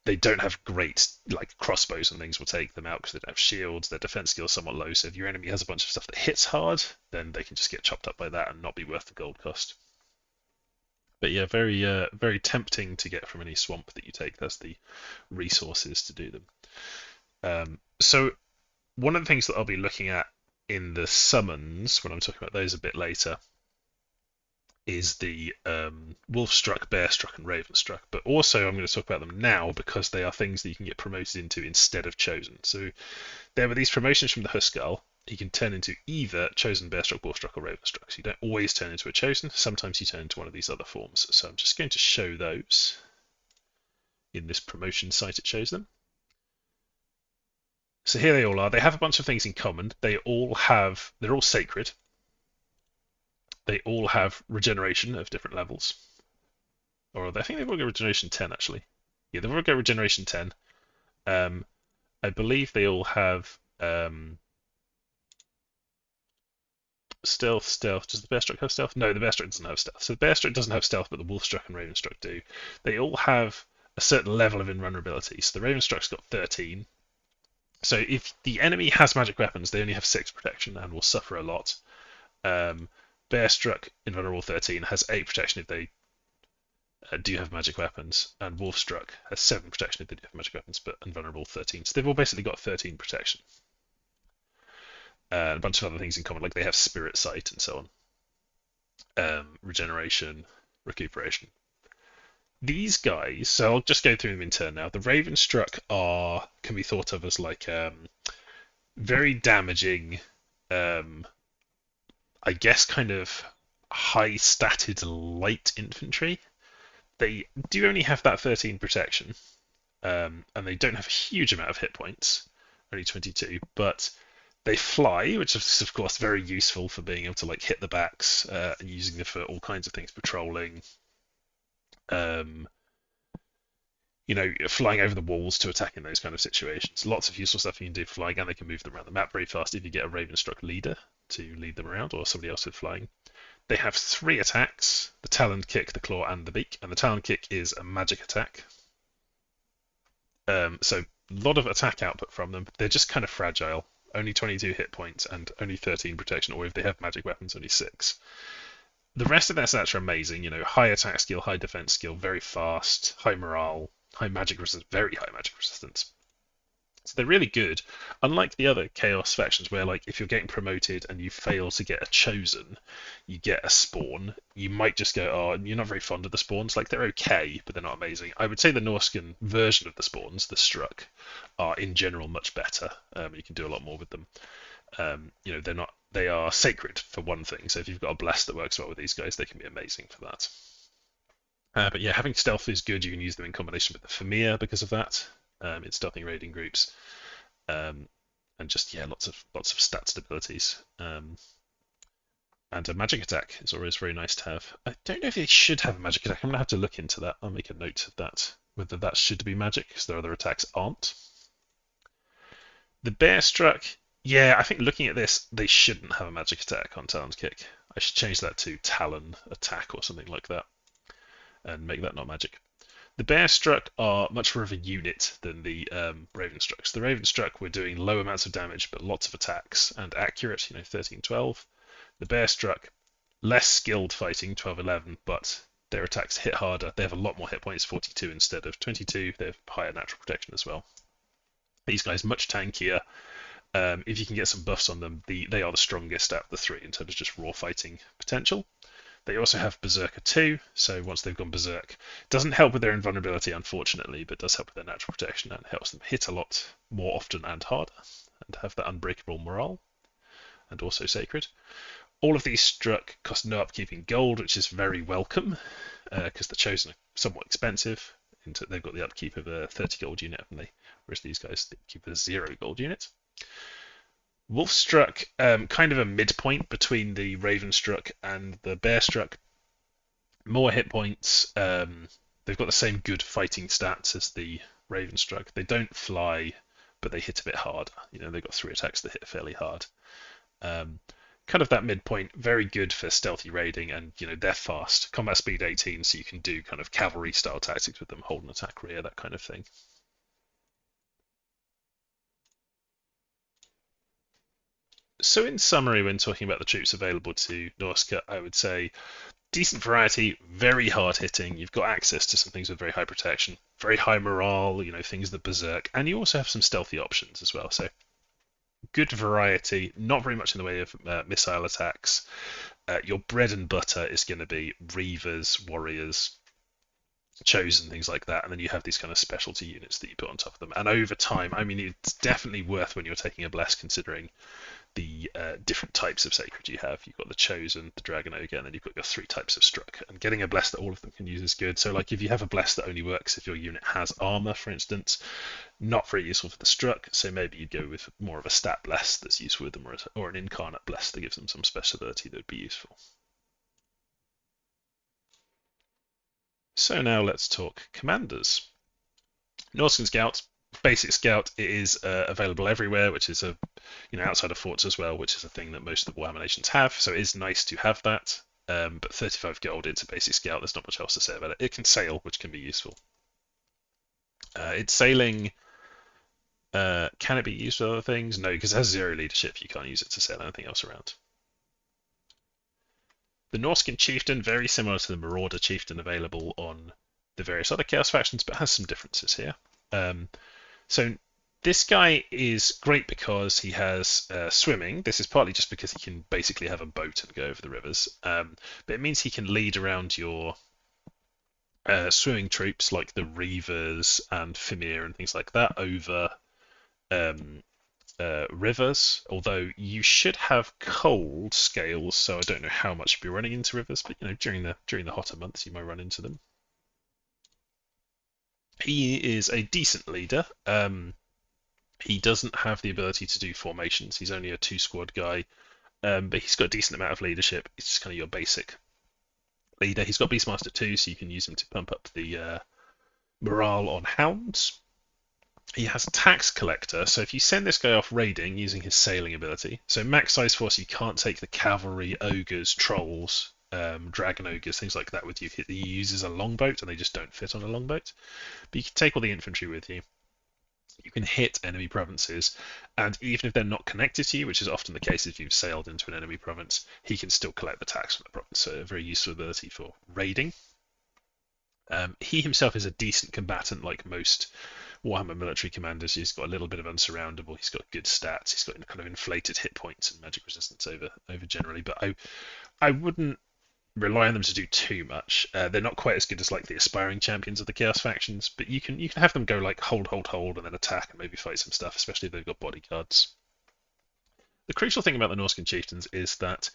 they don't have great, like, crossbows and things will take them out because they don't have shields. Their defense skill is somewhat low, so if your enemy has a bunch of stuff that hits hard, then they can just get chopped up by that and not be worth the gold cost. But yeah, very very tempting to get from any swamp that you take. That's the resources to do them. So one of the things that I'll be looking at in the summons, when I'm talking about those a bit later, is the Wolf-struck, Bear-struck, and Raven-struck. But also I'm going to talk about them now because they are things that you can get promoted into instead of chosen. So there were these promotions from the Huskarl. You can turn into either chosen, Bear-struck, Wolf-struck, or Raven-struck. So you don't always turn into a chosen. Sometimes you turn into one of these other forms. So I'm just going to show those in this promotion site it shows them. So here they all are. They have a bunch of things in common. They're all sacred. They all have regeneration of different levels. Or I think they've all got regeneration 10, actually. Yeah, they've all got regeneration 10. I believe they all have stealth. Does the Bear-struck have stealth? No, the Bear-struck doesn't have stealth. So the Bear-struck doesn't have stealth, but the Wolf-struck and Raven-struck do. They all have a certain level of invulnerability. So the Raven-struck's got 13. So if the enemy has magic weapons, they only have 6 protection and will suffer a lot. Bear-struck, invulnerable 13, has 8 protection if they do have magic weapons, and Wolf-struck has 7 protection if they do have magic weapons, but invulnerable 13. So they've all basically got 13 protection. And a bunch of other things in common, like they have Spirit Sight and so on. Regeneration, recuperation. These guys, so I'll just go through them in turn now. The Raven-struck can be thought of as like very damaging, I guess kind of high-statted light infantry. They do only have that 13 protection, and they don't have a huge amount of hit points, only 22, but they fly, which is of course very useful for being able to like hit the backs and using them for all kinds of things, patrolling, flying over the walls to attack in those kind of situations. Lots of useful stuff you can do for flying, and they can move them around the map very fast if you get a Raven-struck leader to lead them around, or somebody else with flying. They have 3 attacks: the Talon Kick, the Claw, and the Beak. And the Talon Kick is a magic attack. So a lot of attack output from them. They're just kind of fragile. Only 22 hit points and only 13 protection, or if they have magic weapons, only 6. The rest of their stats are amazing. High attack skill, high defense skill, very fast, high morale, high magic resistance, very high magic resistance. So they're really good. Unlike the other Chaos factions, where like if you're getting promoted and you fail to get a chosen, you get a spawn. You might just go, oh, you're not very fond of the spawns. Like they're okay, but they're not amazing. I would say the Norscan version of the spawns, the Struck, are in general much better. You can do a lot more with them. They're not. They are sacred for one thing. So if you've got a bless that works well with these guys, they can be amazing for that. But yeah, having stealth is good. You can use them in combination with the Familiar because of that. In stealthing raiding groups, and just lots of stat stabilities. And a magic attack is always very nice to have. I don't know if they should have a magic attack. I'm gonna have to look into that. I'll make a note of that, whether that should be magic, because their other attacks aren't. The Bear Struck, yeah, I think looking at this, they shouldn't have a magic attack on Talon's Kick. I should change that to Talon Attack or something like that, and make that not magic. The Bear Struck are much more of a unit than the Raven Strucks. The Raven Struck were doing low amounts of damage, but lots of attacks and accurate, 13, 12. The Bear Struck, less skilled fighting, 12, 11, but their attacks hit harder. They have a lot more hit points, 42 instead of 22. They have higher natural protection as well. These guys much tankier. If you can get some buffs on them, they are the strongest out of the three in terms of just raw fighting potential. They also have Berserker 2, so once they've gone Berserk, doesn't help with their invulnerability, unfortunately, but does help with their natural protection and helps them hit a lot more often and harder, and have that unbreakable morale, and also sacred. All of these Struck cost no upkeep in gold, which is very welcome, because the Chosen are somewhat expensive. They've got the upkeep of a 30 gold unit, haven't they? Whereas these guys keep a 0 gold unit. Wolf Struck, kind of a midpoint between the Raven Struck and the Bear Struck. More hit points. They've got the same good fighting stats as the Raven Struck. They don't fly, but they hit a bit harder. They've got 3 attacks that hit fairly hard. Kind of that midpoint, very good for stealthy raiding, and they're fast. Combat speed 18, so you can do kind of cavalry style tactics with them, hold and attack rear, that kind of thing. So in summary, when talking about the troops available to Norsca, I would say decent variety, very hard hitting. You've got access to some things with very high protection, very high morale, things that berserk, and you also have some stealthy options as well. So good variety, not very much in the way of missile attacks. Your bread and butter is going to be Reavers, Warriors, Chosen, things like that, and then you have these kind of specialty units that you put on top of them. And over time, it's definitely worth when you're taking a bless, considering the different types of sacred you have. You've got the Chosen, the Dragon Ogre, and then you've got your 3 types of Struck. And getting a bless that all of them can use is good. So like if you have a bless that only works if your unit has armor, for instance, not very useful for the Struck. So maybe you'd go with more of a stat bless that's useful with them, or an incarnate bless that gives them some special ability that would be useful. So now let's talk commanders. Norscan Scout, basic Scout, it is available everywhere, which is outside of forts as well, which is a thing that most of the Warhammer nations have. So it is nice to have that. But 35 gold, it's a basic Scout. There's not much else to say about it. It can sail, which can be useful. It's sailing. Can it be used for other things? No, because it has 0 leadership. You can't use it to sail anything else around. The Norscan Chieftain, very similar to the Marauder Chieftain available on the various other Chaos factions, but has some differences here. So this guy is great because he has swimming. This is partly just because he can basically have a boat and go over the rivers. But it means he can lead around your swimming troops like the Reavers and Fimir and things like that over rivers, although you should have cold scales, so I don't know how much you'll be running into rivers, but during the hotter months you might run into them. He is a decent leader. He doesn't have the ability to do formations. He's only a 2-squad guy, but he's got a decent amount of leadership. It's just kind of your basic leader. He's got Beastmaster 2, so you can use him to pump up the morale on hounds. He has Tax Collector, so if you send this guy off raiding using his sailing ability, so max size force, you can't take the cavalry, ogres, trolls, dragon ogres, things like that with you. He uses a longboat, and they just don't fit on a longboat. But you can take all the infantry with you. You can hit enemy provinces, and even if they're not connected to you, which is often the case if you've sailed into an enemy province, he can still collect the tax from the province, so a very useful ability for raiding. He himself is a decent combatant, like most Warhammer military commanders. He's got a little bit of unsurroundable. He's got good stats. He's got kind of inflated hit points and magic resistance over generally. But I wouldn't rely on them to do too much. They're not quite as good as like the aspiring champions of the Chaos factions, but you can have them go like hold, and then attack and maybe fight some stuff, especially if they've got bodyguards. The crucial thing about the Norscan chieftains is that,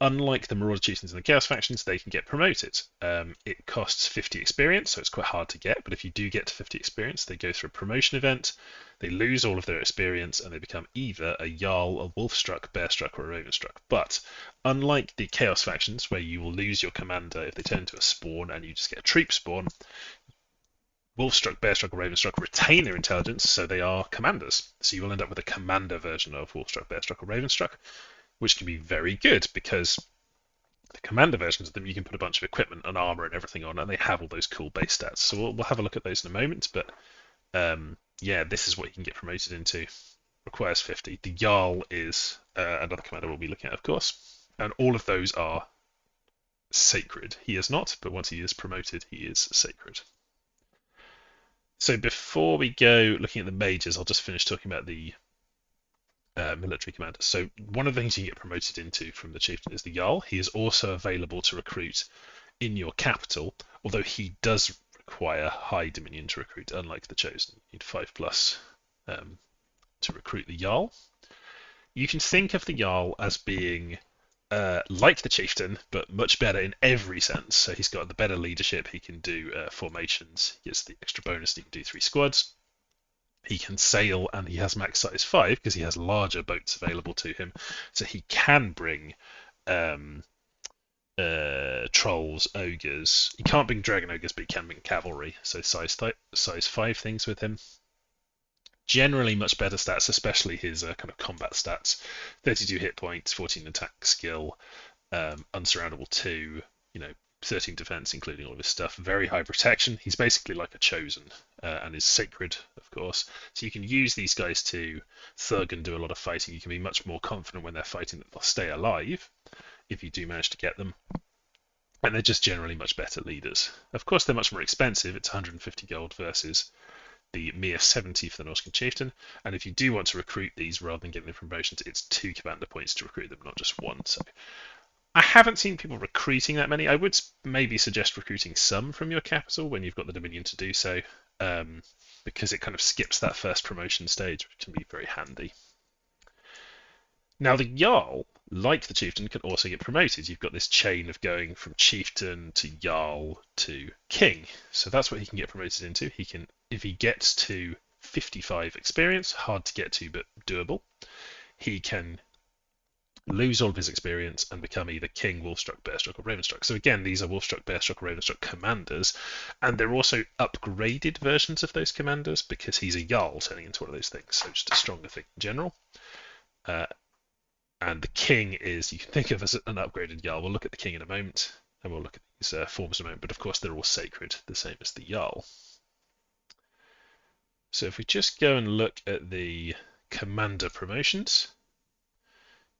unlike the Marauder chieftains in the Chaos factions, they can get promoted. It costs 50 experience, so it's quite hard to get, but if you do get to 50 experience, they go through a promotion event, they lose all of their experience, and they become either a Jarl, a Wolfstruck, Bearstruck, or a Ravenstruck. But unlike the Chaos factions, where you will lose your commander if they turn into a spawn and you just get a troop spawn, Wolfstruck, Bearstruck, or Ravenstruck retain their intelligence, so they are commanders. So you will end up with a commander version of Wolfstruck, Bearstruck, or Ravenstruck, which can be very good because the commander versions of them you can put a bunch of equipment and armor and everything on, and they have all those cool base stats. So we'll have a look at those in a moment. But yeah, this is what you can get promoted into. Requires 50. The Jarl is another commander we'll be looking at, of course, and all of those are sacred. He is not, but once he is promoted, he is sacred. So before we go looking at the mages, I'll just finish talking about the military commander. So one of the things you can get promoted into from the chieftain is the Jarl. He is also available to recruit in your capital, although he does require high dominion to recruit, unlike the chosen. You need 5+ to recruit the Jarl. You can think of the Jarl as being like the chieftain, but much better in every sense. So he's got the better leadership. He can do formations. He gets the extra bonus. He can do 3 squads. He can sail, and he has max size 5 because he has larger boats available to him. So he can bring trolls, ogres. He can't bring dragon ogres, but he can bring cavalry. So size 5 things with him. Generally much better stats, especially his kind of combat stats. 32 hit points, 14 attack skill, unsurroundable 2, 13 defense, including all of his stuff. Very high protection. He's basically like a chosen, and is sacred, of course. So you can use these guys to thug and do a lot of fighting. You can be much more confident when they're fighting that they'll stay alive, if you do manage to get them. And they're just generally much better leaders. Of course, they're much more expensive. It's 150 gold versus the mere 70 for the Norscan chieftain. And if you do want to recruit these rather than getting the promotions, it's 2 commander points to recruit them, not just 1. So I haven't seen people recruiting that many. I would maybe suggest recruiting some from your capital when you've got the dominion to do so, because it kind of skips that first promotion stage, which can be very handy. Now the Jarl, like the chieftain, can also get promoted. You've got this chain of going from chieftain to Jarl to king. So that's what he can get promoted into. He can, if he gets to 55 experience, hard to get to but doable, he can lose all of his experience and become either king, Wolfstruck, Bearstruck, or Ravenstruck. So again, these are Wolfstruck, Bearstruck, or Ravenstruck commanders, and they're also upgraded versions of those commanders because he's a Jarl turning into one of those things. So just a stronger thing in general. And the king is, you can think of as an upgraded Jarl. We'll look at the king in a moment, and we'll look at these forms in a moment. But of course, they're all sacred, the same as the Jarl. So if we just go and look at the commander promotions,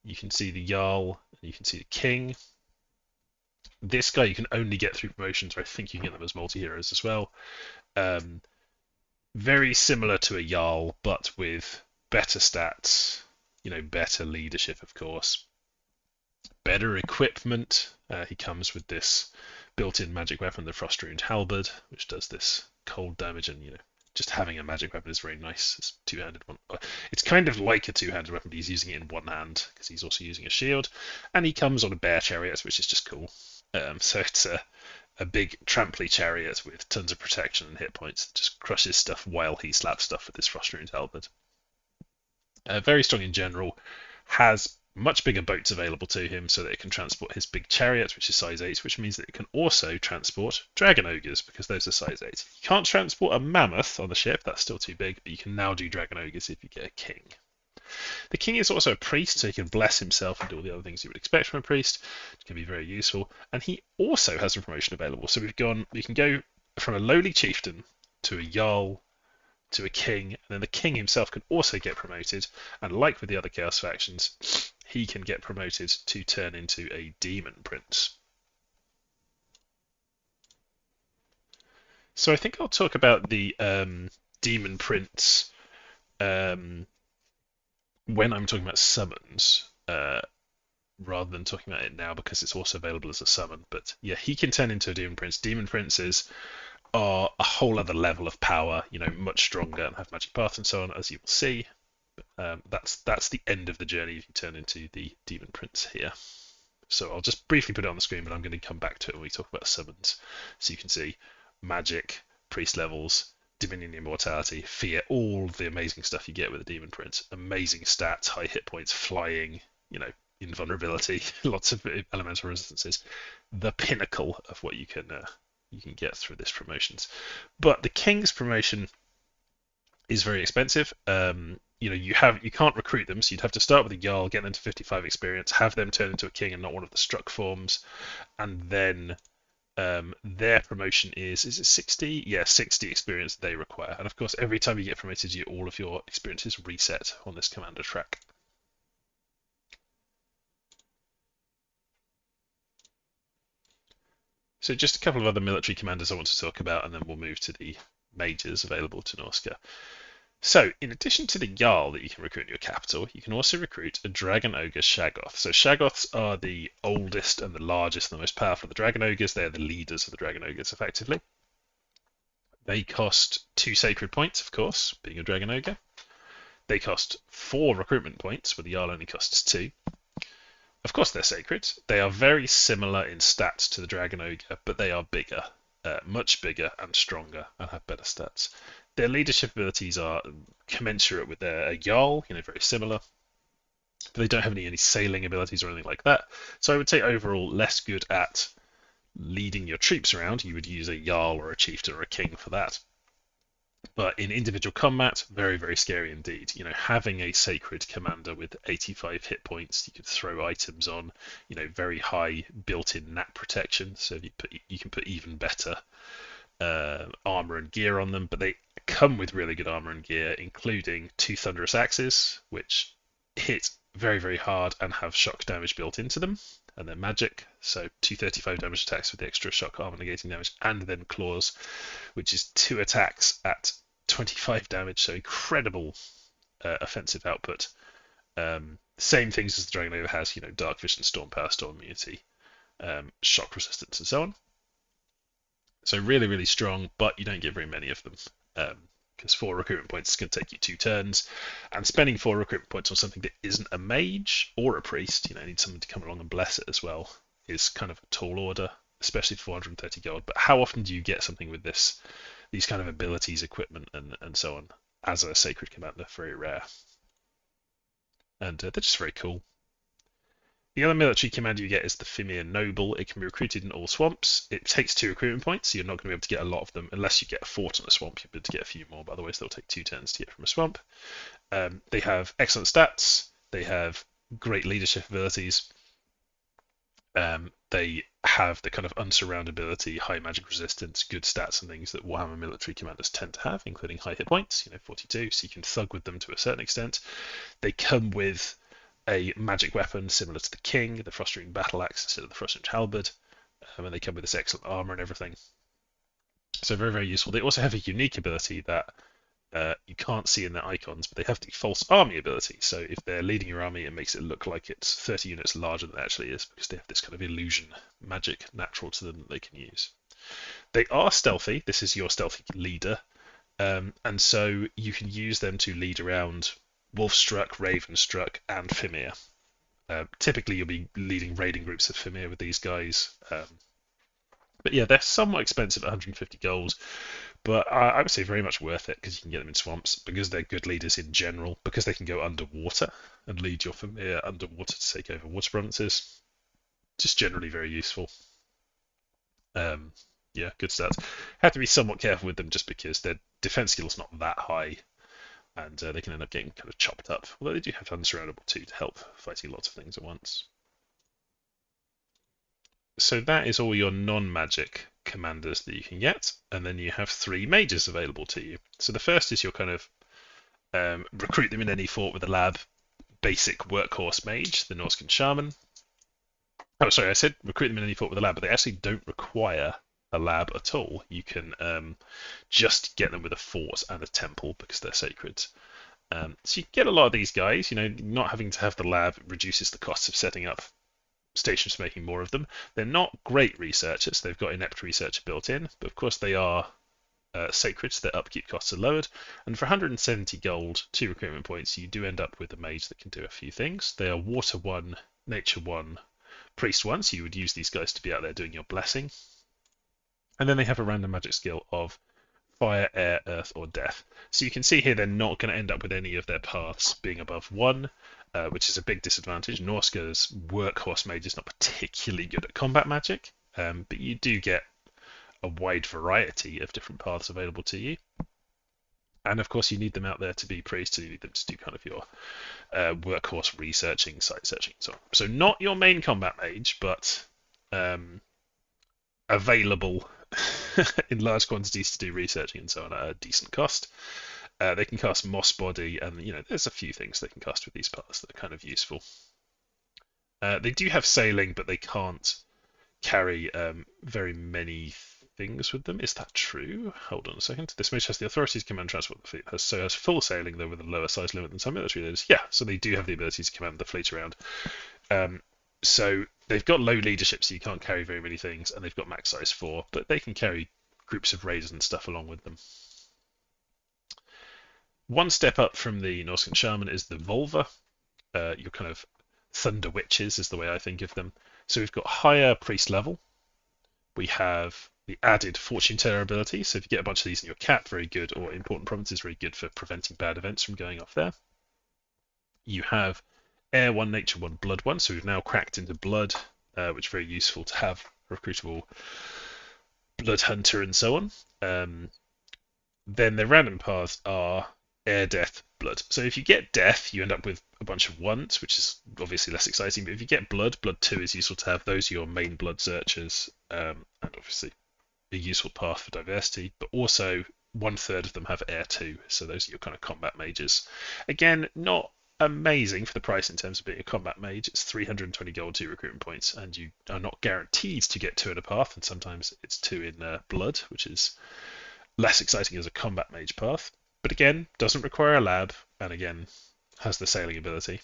you can see the Jarl, and you can see the king. This guy you can only get through promotions, or I think you can get them as multi-heroes as well. Very similar to a Jarl, but with better stats, better leadership, of course. Better equipment. He comes with this built-in magic weapon, the Frost-Ruined Halberd, which does this cold damage, and just having a magic weapon is very nice. It's a two-handed one. It's kind of like a two-handed weapon, but he's using it in one hand because he's also using a shield. And he comes on a bear chariot, which is just cool. So it's a big tramply chariot with tons of protection and hit points. Just crushes stuff while he slaps stuff with his Frost-Ruined Halberd. Very strong in general. Has much bigger boats available to him so that it can transport his big chariot, which is size 8, which means that it can also transport dragon ogres, because those are size 8. You can't transport a mammoth on the ship, that's still too big, but you can now do dragon ogres if you get a king. The king is also a priest, so he can bless himself and do all the other things you would expect from a priest, which can be very useful. And he also has a promotion available. So we can go from a lowly chieftain to a jarl to a king, and then the king himself can also get promoted, and like with the other Chaos factions, he can get promoted to turn into a demon prince. So I think I'll talk about the Demon Prince, when I'm talking about summons, rather than talking about it now because it's also available as a summon. But yeah, he can turn into a Demon Prince. Demon Princes are a whole other level of power, much stronger and have magic path and so on, as you will see. That's the end of the journey if you turn into the Demon Prince here. So I'll just briefly put it on the screen, but I'm going to come back to it when we talk about summons. So you can see magic, priest levels, Dominion Immortality, Fear, all the amazing stuff you get with the Demon Prince. Amazing stats, high hit points, flying, invulnerability, lots of elemental resistances. The pinnacle of what you can get through this promotions. But the King's promotion is very expensive. You can't recruit them, so you'd have to start with a Jarl, get them to 55 experience, have them turn into a king and not one of the struck forms, and then their promotion is it 60? Yeah, 60 experience they require. And of course, every time you get promoted, all of your experiences reset on this commander track. So just a couple of other military commanders I want to talk about, and then we'll move to the mages available to Norsca. So, in addition to the Jarl that you can recruit in your capital, you can also recruit a Dragon Ogre Shaggoth. So Shaggoths are the oldest and the largest and the most powerful of the Dragon Ogres. They're the leaders of the Dragon Ogres, effectively. They cost 2 sacred points, of course, being a Dragon Ogre. They cost 4 recruitment points, where the Jarl only costs 2. Of course, they're sacred. They are very similar in stats to the Dragon Ogre, but they are bigger, much bigger and stronger, and have better stats. Their leadership abilities are commensurate with their Jarl, very similar. But they don't have any sailing abilities or anything like that. So I would say overall less good at leading your troops around. You would use a Jarl or a Chieftain or a King for that. But in individual combat, very, very scary indeed. Having a sacred commander with 85 hit points, you could throw items on, very high built-in nat protection. So you can put even better armor and gear on them, but they come with really good armor and gear, including 2 thunderous axes, which hit very, very hard and have shock damage built into them, and they're magic, so 235 damage attacks with the extra shock armor negating damage, and then claws, which is 2 attacks at 25 damage, so incredible offensive output. Same things as the Dragon Ogre has, dark vision, storm power, storm immunity, shock resistance, and so on. So really, really strong, but you don't get very many of them. Because 4 recruitment points is going to take you 2 turns, and spending 4 recruitment points on something that isn't a mage or a priest, need someone to come along and bless it as well, is kind of a tall order, especially for 430 gold. But how often do you get something with these kind of abilities, equipment, and so on as a sacred commander? Very rare, and they're just very cool. The other military commander you get is the Fimir Noble. It can be recruited in all swamps. It takes 2 recruitment points, so you're not going to be able to get a lot of them unless you get a fort in a swamp. You'll be able to get a few more, but otherwise they'll take 2 turns to get from a swamp. They have excellent stats. They have great leadership abilities. They have the kind of unsurroundability, high magic resistance, good stats and things that Warhammer military commanders tend to have, including high hit points, 42, so you can thug with them to a certain extent. They come with a magic weapon similar to the King, the Frostring Battle Axe instead of the Frostring Halberd, and they come with this excellent armor and everything. So very, very useful. They also have a unique ability that you can't see in their icons, but they have the false army ability. So if they're leading your army, it makes it look like it's 30 units larger than it actually is, because they have this kind of illusion magic natural to them that they can use. They are stealthy. This is your stealthy leader, and so you can use them to lead around Wolfstruck, Ravenstruck, and Fimir. Typically, you'll be leading raiding groups of Fimir with these guys. But yeah, they're somewhat expensive at 150 gold, but I would say very much worth it because you can get them in swamps, because they're good leaders in general, because they can go underwater and lead your Fimir underwater to take over water provinces. Just generally very useful. Yeah, good stats. Have to be somewhat careful with them just because their defense skill is not that high, and they can end up getting kind of chopped up. Although they do have Unsurroundable too to help fighting lots of things at once. So that is all your non-magic commanders that you can get, and then you have 3 mages available to you. So the first is your kind of recruit them in any fort with a lab basic workhorse mage, the Norscan Shaman. Oh, sorry, I said recruit them in any fort with a lab, but they actually don't require a lab at all. You can just get them with a fort and a temple because they're sacred. So you get a lot of these guys. Not having to have the lab reduces the cost of setting up stations for making more of them. They're not great researchers. They've got inept researcher built in, but of course they are sacred, so their upkeep costs are lowered. And for 170 gold, 2 recruitment points, you do end up with a mage that can do a few things. They are water 1, nature 1, priest 1, so you would use these guys to be out there doing your blessing. And then they have a random magic skill of fire, air, earth, or death. So you can see here they're not going to end up with any of their paths being above 1, which is a big disadvantage. Norsca's workhorse mage is not particularly good at combat magic, but you do get a wide variety of different paths available to you. And of course, you need them out there to be priests, you need them to do kind of your workhorse researching, site searching, and so on. So not your main combat mage, but available in large quantities to do researching and so on at a decent cost. They can cast Moss Body, and there's a few things they can cast with these paths that are kind of useful. They do have sailing, but they can't carry very many things with them. Is that true? Hold on a second. This mage has the authority to command transport the fleet, so has full sailing, though with a lower size limit than some military leaders. Yeah, so they do have the ability to command the fleet around. So they've got low leadership, so you can't carry very many things, and they've got max size 4, but they can carry groups of raiders and stuff along with them. One step up from the Norscan Shaman is the Volva. Your kind of Thunder Witches is the way I think of them. So we've got higher priest level. We have the added Fortune Teller ability. So if you get a bunch of these in your cap, very good, or important provinces, very good for preventing bad events from going off there. You have Air 1, Nature 1, Blood 1. So we've now cracked into Blood, which is very useful to have recruitable Blood Hunter and so on. Then the random paths are Air, Death, Blood. So if you get Death, you end up with a bunch of 1s, which is obviously less exciting. But if you get Blood, Blood 2 is useful to have. Those are your main Blood searchers, and obviously a useful path for diversity. But also 1/3 of them have Air 2, so those are your kind of combat mages. Again, not amazing for the price in terms of being a combat mage. It's 320 gold, 2 recruitment points, and you are not guaranteed to get 2 in a path, and sometimes it's 2 in Blood, which is less exciting as a combat mage path. But again, doesn't require a lab, and again, has the sailing ability.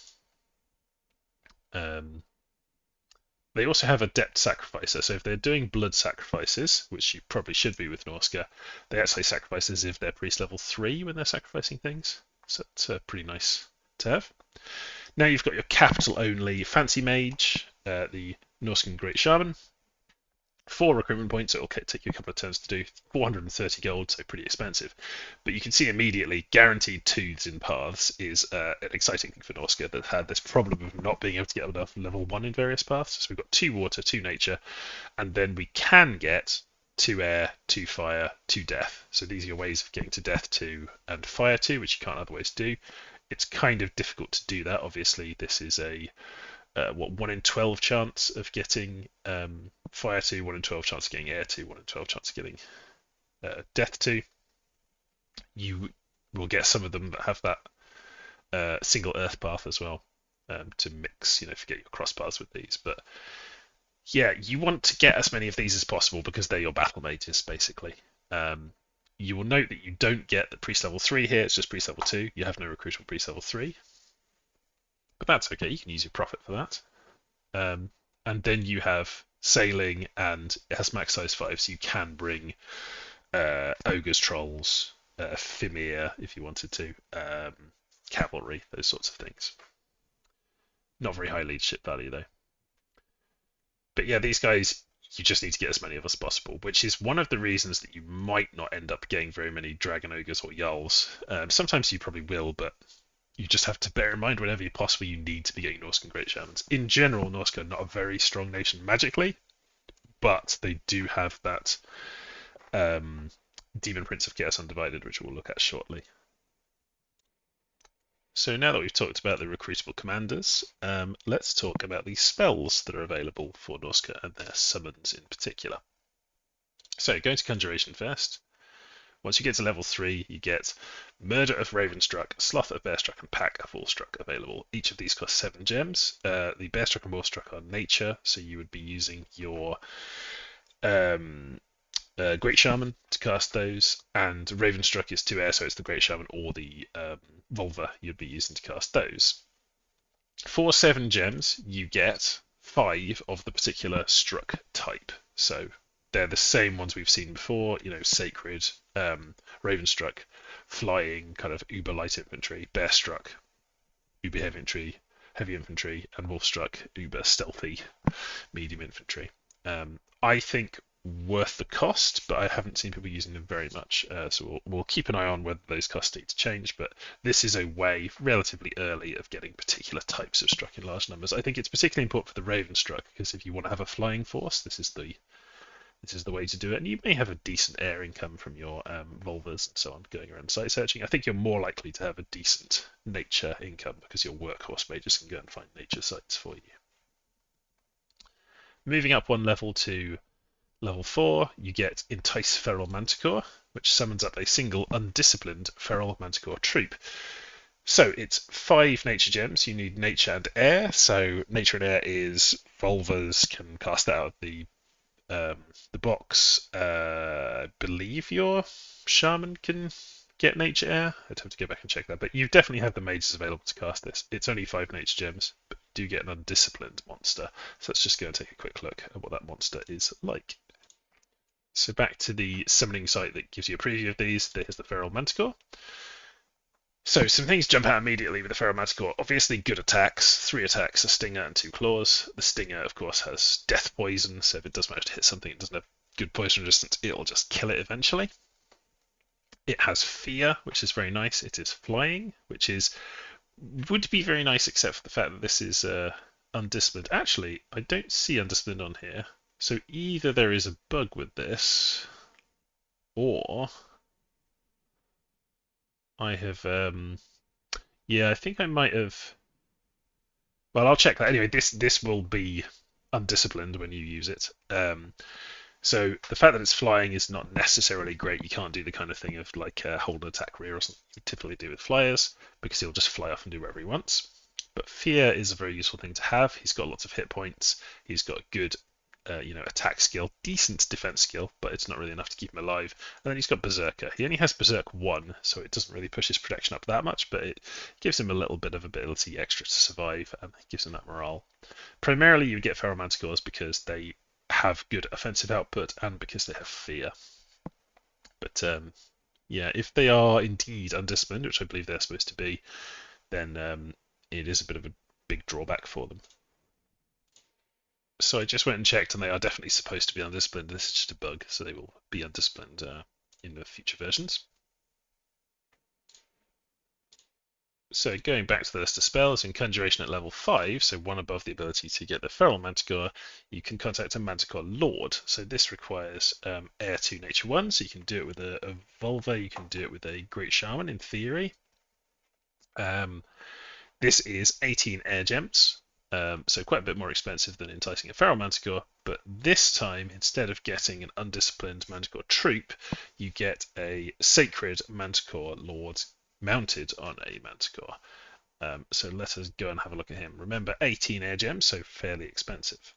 They also have Adept Sacrificer, so if they're doing blood sacrifices, which you probably should be with Norsca, they actually sacrifice as if they're priest level 3 when they're sacrificing things. So it's pretty nice to have. Now you've got your capital only Fancy Mage, the Norscan Great Shaman. 4 recruitment points, it'll take you a couple of turns to do. 430 gold, so pretty expensive. But you can see immediately, guaranteed 2s in paths is an exciting thing for Norsca that had this problem of not being able to get enough level 1 in various paths. So we've got 2 water, 2 nature, and then we can get 2 air, 2 fire, 2 death. So these are your ways of getting to death 2 and fire 2, which you can't otherwise do. It's kind of difficult to do that. Obviously, this is a 1 in 12 chance of getting fire 2, 1 in 12 chance of getting air 2, 1 in 12 chance of getting death 2. You will get some of them that have that single earth path as well to mix, forget your cross paths with these. But yeah, you want to get as many of these as possible because they're your battle mages, basically. You will note that you don't get the priest level 3 here, it's just priest level 2. You have no recruitable priest level 3. But that's okay, you can use your profit for that. And then you have sailing, and it has max size 5, so you can bring ogres, trolls, Fimir if you wanted to, cavalry, those sorts of things. Not very high leadership value though. But yeah, these guys, you just need to get as many of as possible, which is one of the reasons that you might not end up getting very many dragon ogres or Jarls. Sometimes you probably will, but you just have to bear in mind whenever possible you need to be getting Norscan Great Shamans. In general, Norsca are not a very strong nation magically, but they do have that Demon Prince of Chaos Undivided, which we'll look at shortly. So now that we've talked about the recruitable commanders, let's talk about the spells that are available for Norsca and their summons in particular. So going to Conjuration first. Once you get to level 3, you get Murder of Ravenstruck, Sloth of Bearstruck, and Pack of Wolfstruck available. Each of these costs 7 gems. The Bearstruck and Wolfstruck are nature, so you would be using your Great Shaman to cast those, and Ravenstruck is 2 air, so it's the Great Shaman or the Volva you'd be using to cast those. For 7 gems, you get 5 of the particular struck type. So they're the same ones we've seen before, Sacred, Ravenstruck, Flying, kind of Uber Light Infantry, Bearstruck, Uber Heavy Infantry, and Wolfstruck, Uber Stealthy, Medium Infantry. I think worth the cost, but I haven't seen people using them very much. So we'll keep an eye on whether those costs need to change. But this is a way relatively early of getting particular types of struck in large numbers. I think it's particularly important for the Ravenstruck because if you want to have a flying force, this is the way to do it. And you may have a decent air income from your Volvas and so on going around site searching. I think you're more likely to have a decent nature income because your workhorse mages can go and find nature sites for you. Moving up 1 level to Level 4, you get Entice Feral Manticore, which summons up a single undisciplined Feral Manticore troop. So it's 5 nature gems. You need nature and air. So nature and air is Volvas can cast that out of the box. I believe your shaman can get nature air. I'd have to go back and check that, but you definitely have the mages available to cast this. It's only 5 nature gems, but you do get an undisciplined monster. So let's just go and take a quick look at what that monster is like. So back to the summoning site that gives you a preview of these. There's the Feral Manticore. So some things jump out immediately with the Feral Manticore. Obviously good attacks, 3 attacks, a stinger and 2 claws. The stinger, of course, has death poison, so if it does manage to hit something it doesn't have good poison resistance, it'll just kill it eventually. It has fear, which is very nice. It is flying, which would be very nice except for the fact that this is undisciplined. Actually, I don't see undisciplined on here. So either there is a bug with this, or I have, I think I might have. Well, I'll check that anyway. This will be undisciplined when you use it. So the fact that it's flying is not necessarily great. You can't do the kind of thing of like hold an attack rear or something you typically do with flyers because he'll just fly off and do whatever he wants. But fear is a very useful thing to have. He's got lots of hit points. He's got good attack skill, decent defense skill, but it's not really enough to keep him alive. And then he's got Berserker. He only has Berserk 1, so it doesn't really push his protection up that much, but it gives him a little bit of ability extra to survive, and it gives him that morale. Primarily, you get Feral Manticores because they have good offensive output and because they have fear. But if they are indeed undisciplined, which I believe they're supposed to be, then it is a bit of a big drawback for them. So I just went and checked, and they are definitely supposed to be undisciplined. This is just a bug, so they will be undisciplined in the future versions. So going back to the list of spells, in Conjuration at level 5, so 1 above the ability to get the Feral Manticore, you can contact a Manticore Lord. So this requires Air 2 Nature 1, so you can do it with a Volva, you can do it with a Great Shaman in theory. This is 18 Air Gems. So quite a bit more expensive than enticing a Feral Manticore, but this time, instead of getting an undisciplined Manticore troop, you get a Sacred Manticore Lord mounted on a Manticore. So let us go and have a look at him. Remember, 18 air gems, so fairly expensive.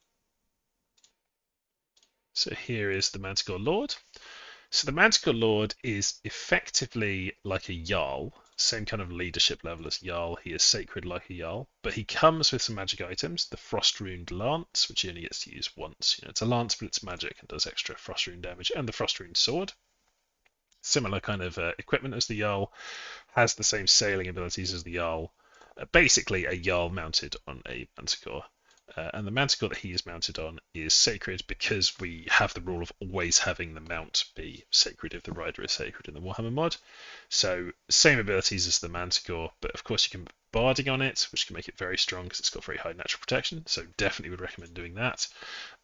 So here is the Manticore Lord. So the Manticore Lord is effectively like a Jarl, same kind of leadership level as Jarl. He is sacred like a Jarl, but he comes with some magic items. The Frost Runed Lance, which he only gets to use once. It's a lance, but it's magic and does extra Frost Rune damage, and the Frost Runed Sword. Similar kind of equipment as the Jarl, has the same sailing abilities as the Jarl. Basically a Jarl mounted on a Manticore. And the Manticore that he is mounted on is sacred because we have the rule of always having the mount be sacred if the rider is sacred in the Warhammer mod. So same abilities as the Manticore, but of course you can put barding on it, which can make it very strong because it's got very high natural protection. So definitely would recommend doing that.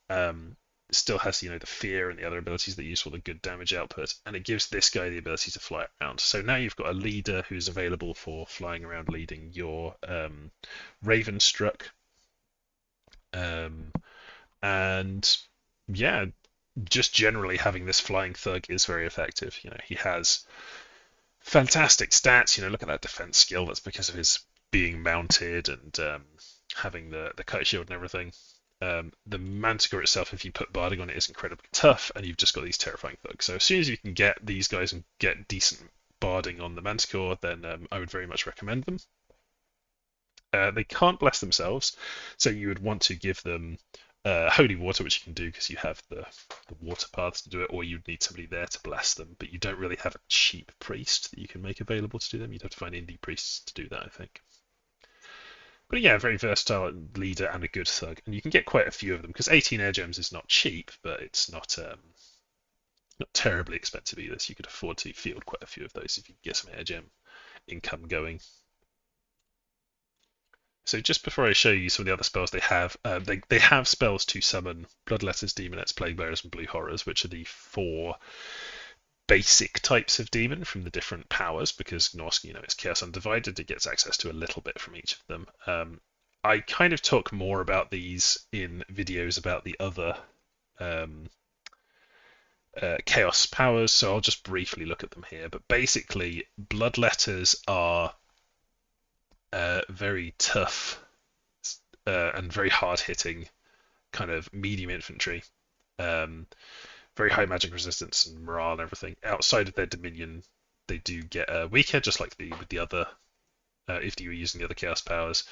It still has the fear and the other abilities that use all the good damage output, and it gives this guy the ability to fly around. So now you've got a leader who's available for flying around leading your Ravenstruck. And yeah, just generally having this flying thug is very effective. He has fantastic stats. Look at that defense skill. That's because of his being mounted and having the kite shield and everything. The Manticore itself, if you put barding on it, is incredibly tough, and you've just got these terrifying thugs. So as soon as you can get these guys and get decent barding on the Manticore, then I would very much recommend them. They can't bless themselves, so you would want to give them holy water, which you can do because you have the water paths to do it, or you'd need somebody there to bless them. But you don't really have a cheap priest that you can make available to do them. You'd have to find indie priests to do that, I think. But yeah, very versatile leader and a good thug, and you can get quite a few of them because 18 air gems is not cheap, but it's not terribly expensive either. So you could afford to field quite a few of those if you get some air gem income going. So just before I show you some of the other spells they have, they have spells to summon Bloodletters, Demonettes, Plaguebearers, and Blue Horrors, which are the 4 basic types of demon from the different powers, because Norsca, it's Chaos Undivided, it gets access to a little bit from each of them. I kind of talk more about these in videos about the other Chaos powers, so I'll just briefly look at them here. But basically, Bloodletters are very tough and very hard-hitting kind of medium infantry. Very high magic resistance and morale and everything. Outside of their dominion, they do get weaker, just like with the other, if you were using the other chaos powers.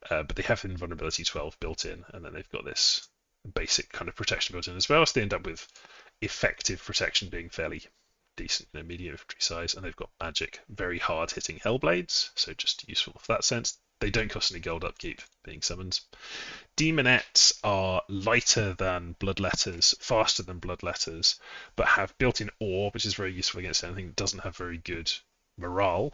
But they have invulnerability 12 built in, and then they've got this basic kind of protection built in as well. So they end up with effective protection being fairly decent, medium infantry size, and they've got magic, very hard hitting Hellblades, so just useful for that sense. They don't cost any gold upkeep being summons. Demonettes are lighter than Bloodletters, faster than Bloodletters, but have built-in ore, which is very useful against anything that doesn't have very good morale,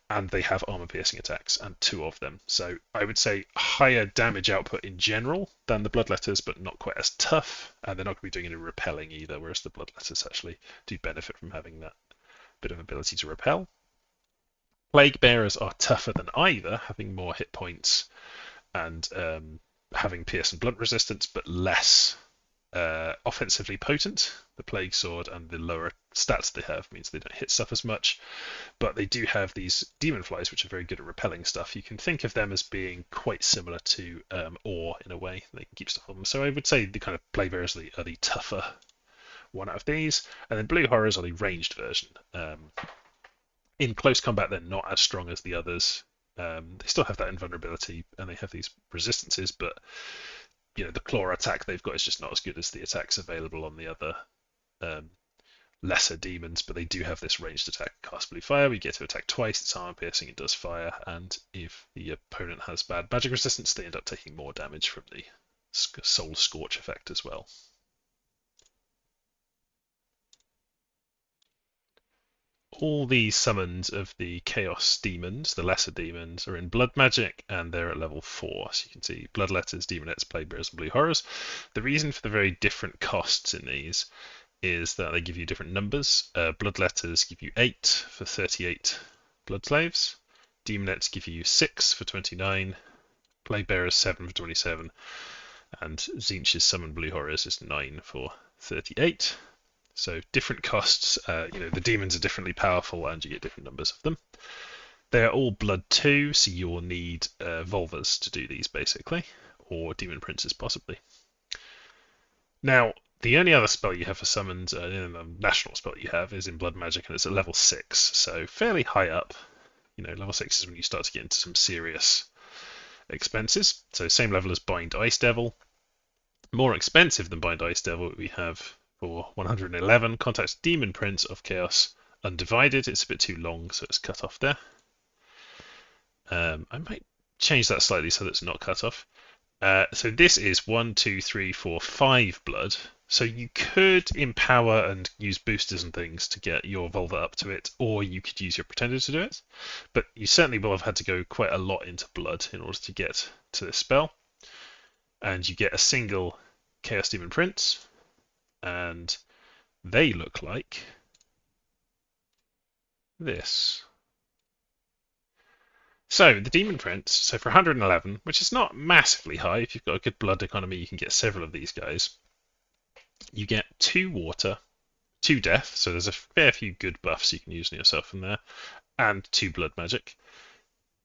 and they have armor-piercing attacks, and 2 of them. So I would say higher damage output in general than the Bloodletters, but not quite as tough, and they're not going to be doing any repelling either, whereas the Bloodletters actually do benefit from having that bit of ability to repel. Plaguebearers are tougher than either, having more hit points and having pierce and blunt resistance, but less offensively potent. The Plague Sword and the lower stats they have means they don't hit stuff as much, but they do have these demon flies, which are very good at repelling stuff. You can think of them as being quite similar to Ore in a way. They can keep stuff on them. So I would say the kind of Plaguebearers are the tougher one out of these, and then Blue Horrors are the ranged version. In close combat, they're not as strong as the others. They still have that invulnerability, and they have these resistances, but the claw attack they've got is just not as good as the attacks available on the other lesser demons, but they do have this ranged attack, Cast Blue Fire. We get to attack twice, it's armor piercing, it does fire, and if the opponent has bad magic resistance, they end up taking more damage from the Soul Scorch effect as well. All these summons of the Chaos demons, the lesser demons, are in Blood Magic, and they're at level 4. So you can see Bloodletters, Demonettes, Plaguebearers, and Blue Horrors. The reason for the very different costs in these is that they give you different numbers. Bloodletters give you 8 for 38 Blood Slaves. Demonettes give you 6 for 29. Plaguebearers 7 for 27. And Tzeentch's Summon Blue Horrors is 9 for 38. So different costs, the demons are differently powerful and you get different numbers of them. They're all Blood 2, so you'll need Volvers to do these basically, or Demon Princes possibly. Now, the only other spell you have for summons, the national spell you have, is in Blood Magic, and it's at level 6, so fairly high up. Level 6 is when you start to get into some serious expenses. So same level as Bind Ice Devil. More expensive than Bind Ice Devil, we have for 111, Contact Demon Prince of Chaos Undivided. It's a bit too long, so it's cut off there. I might change that slightly so that it's not cut off. So this is 1, 2, 3, 4, 5 blood. So you could empower and use boosters and things to get your Volva up to it, or you could use your Pretender to do it. But you certainly will have had to go quite a lot into blood in order to get to this spell. And you get a single Chaos Demon Prince, and they look like this. So the Demon Prince, so for 111, which is not massively high, if you've got a good blood economy, you can get several of these guys. You get 2 water, 2 death, so there's a fair few good buffs you can use on yourself in there, and 2 blood magic.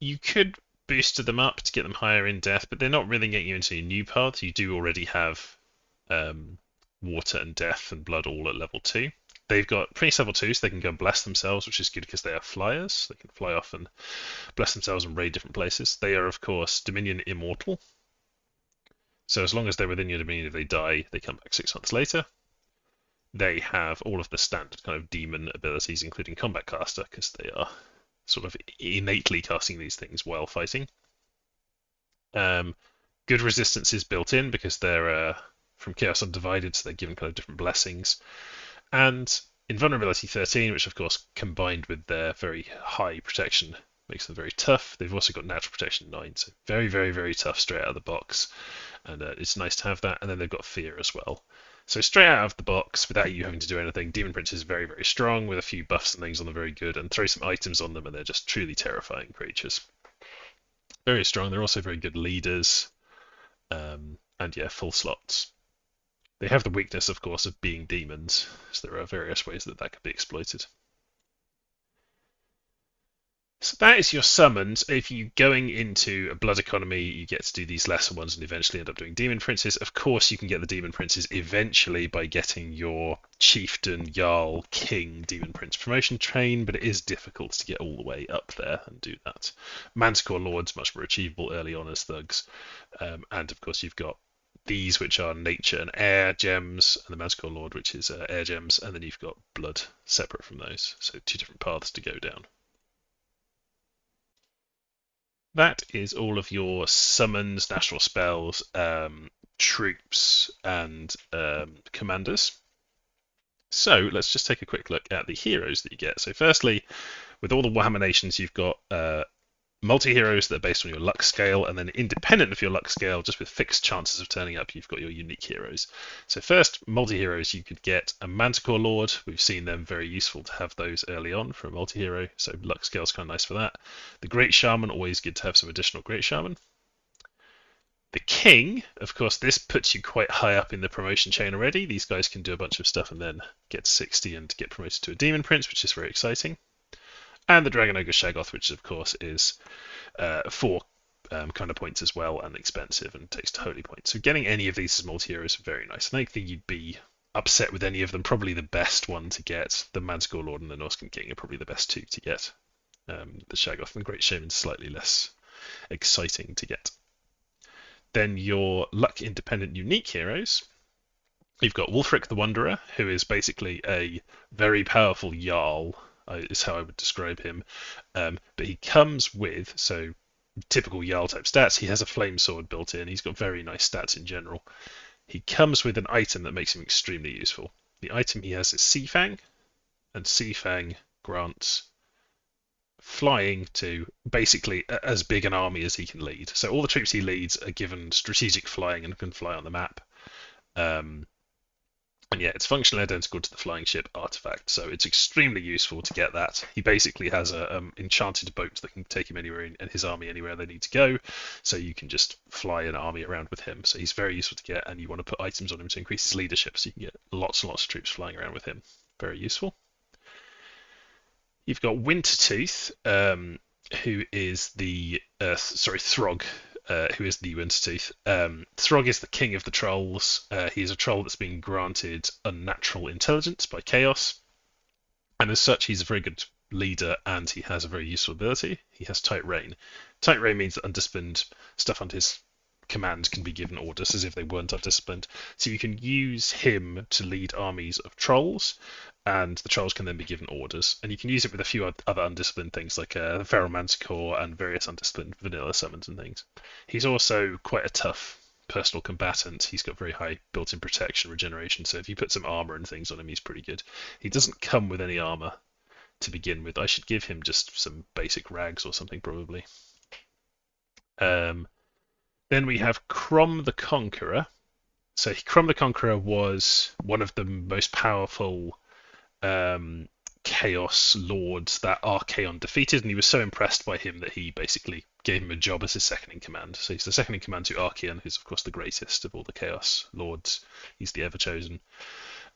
You could boosted them up to get them higher in death, but they're not really getting you into a new path. You do already have water and death and blood all at level 2. They've got priest level 2, so they can go and bless themselves, which is good because they are flyers. They can fly off and bless themselves and raid different places. They are, of course, Dominion Immortal. So as long as they're within your Dominion, if they die, they come back 6 months later. They have all of the standard kind of demon abilities, including Combat Caster, because they are sort of innately casting these things while fighting. Good resistance is built in because they're from Chaos Undivided, so they're given kind of different blessings. And Invulnerability 13, which of course combined with their very high protection makes them very tough. They've also got Natural Protection 9, so very, very, very tough straight out of the box. And it's nice to have that. And then they've got Fear as well. So straight out of the box, without you having to do anything, Demon Prince is very, very strong with a few buffs and things on them, very good, and throw some items on them and they're just truly terrifying creatures. Very strong. They're also very good leaders. And yeah, full slots. They have the weakness, of course, of being demons, so there are various ways that could be exploited. So that is your summons. If you're going into a blood economy, you get to do these lesser ones and eventually end up doing demon princes. Of course, you can get the demon princes eventually by getting your chieftain, jarl, king, demon prince promotion train, but it is difficult to get all the way up there and do that. Manticore lords much more achievable early on as thugs, and of course you've got these, which are nature and air gems, and the Manticore Lord, which is air gems, and then you've got blood separate from those. So 2 different paths to go down. That is all of your summons, national spells, troops, and commanders. So let's just take a quick look at the heroes that you get. So firstly, with all the Warhammer nations, you've got multi-heroes that are based on your luck scale, and then independent of your luck scale, just with fixed chances of turning up, you've got your unique heroes. So first, multi-heroes, you could get a Manticore Lord. We've seen them very useful to have those early on for a multi-hero, so luck scale's kind of nice for that. The Great Shaman, always good to have some additional Great Shaman. The King, of course, this puts you quite high up in the promotion chain already. These guys can do a bunch of stuff and then get to 60 and get promoted to a Demon Prince, which is very exciting. And the Dragon Ogre Shaggoth, which of course is 4 kind of points as well and expensive and takes to holy points. So getting any of these as multi-heroes is very nice. I don't think you'd be upset with any of them. Probably the best one to get, the Manticore Lord and the Norscan King are probably the best 2 to get. The Shaggoth and the Great Shaman is slightly less exciting to get. Then your luck independent unique heroes. You've got Wulfric the Wanderer, who is basically a very powerful Jarl, is how I would describe him. But he comes with, so typical Jarl type stats, he has a flame sword built in, he's got very nice stats in general. He comes with an item that makes him extremely useful. The item he has is Seafang, and Seafang grants flying to basically as big an army as he can lead. So all the troops he leads are given strategic flying and can fly on the map. And yeah, it's functionally identical to the flying ship artifact, so it's extremely useful to get that. He basically has a enchanted boat that can take him anywhere and his army anywhere they need to go, so you can just fly an army around with him. So he's very useful to get, and you want to put items on him to increase his leadership, so you can get lots and lots of troops flying around with him. Very useful. You've got Wintertooth, who is the Throg, who is the Wintertooth. Throg is the king of the trolls. He is a troll that's been granted unnatural intelligence by Chaos, and as such, he's a very good leader, and he has a very useful ability. He has Tight Rein. Tight Rein means that undisciplined stuff under his command can be given orders as if they weren't undisciplined. So you can use him to lead armies of trolls, and the trolls can then be given orders. And you can use it with a few other undisciplined things like the Feral Manticore and various undisciplined vanilla summons and things. He's also quite a tough personal combatant. He's got very high built-in protection, regeneration, so if you put some armor and things on him, he's pretty good. He doesn't come with any armor to begin with. I should give him just some basic rags or something, probably. Then we have Crom the Conqueror. So Crom the Conqueror was one of the most powerful Chaos Lords that Archaon defeated, and he was so impressed by him that he basically gave him a job as his second in command. So he's the second in command to Archaon, who's of course the greatest of all the Chaos Lords. He's the Ever-Chosen.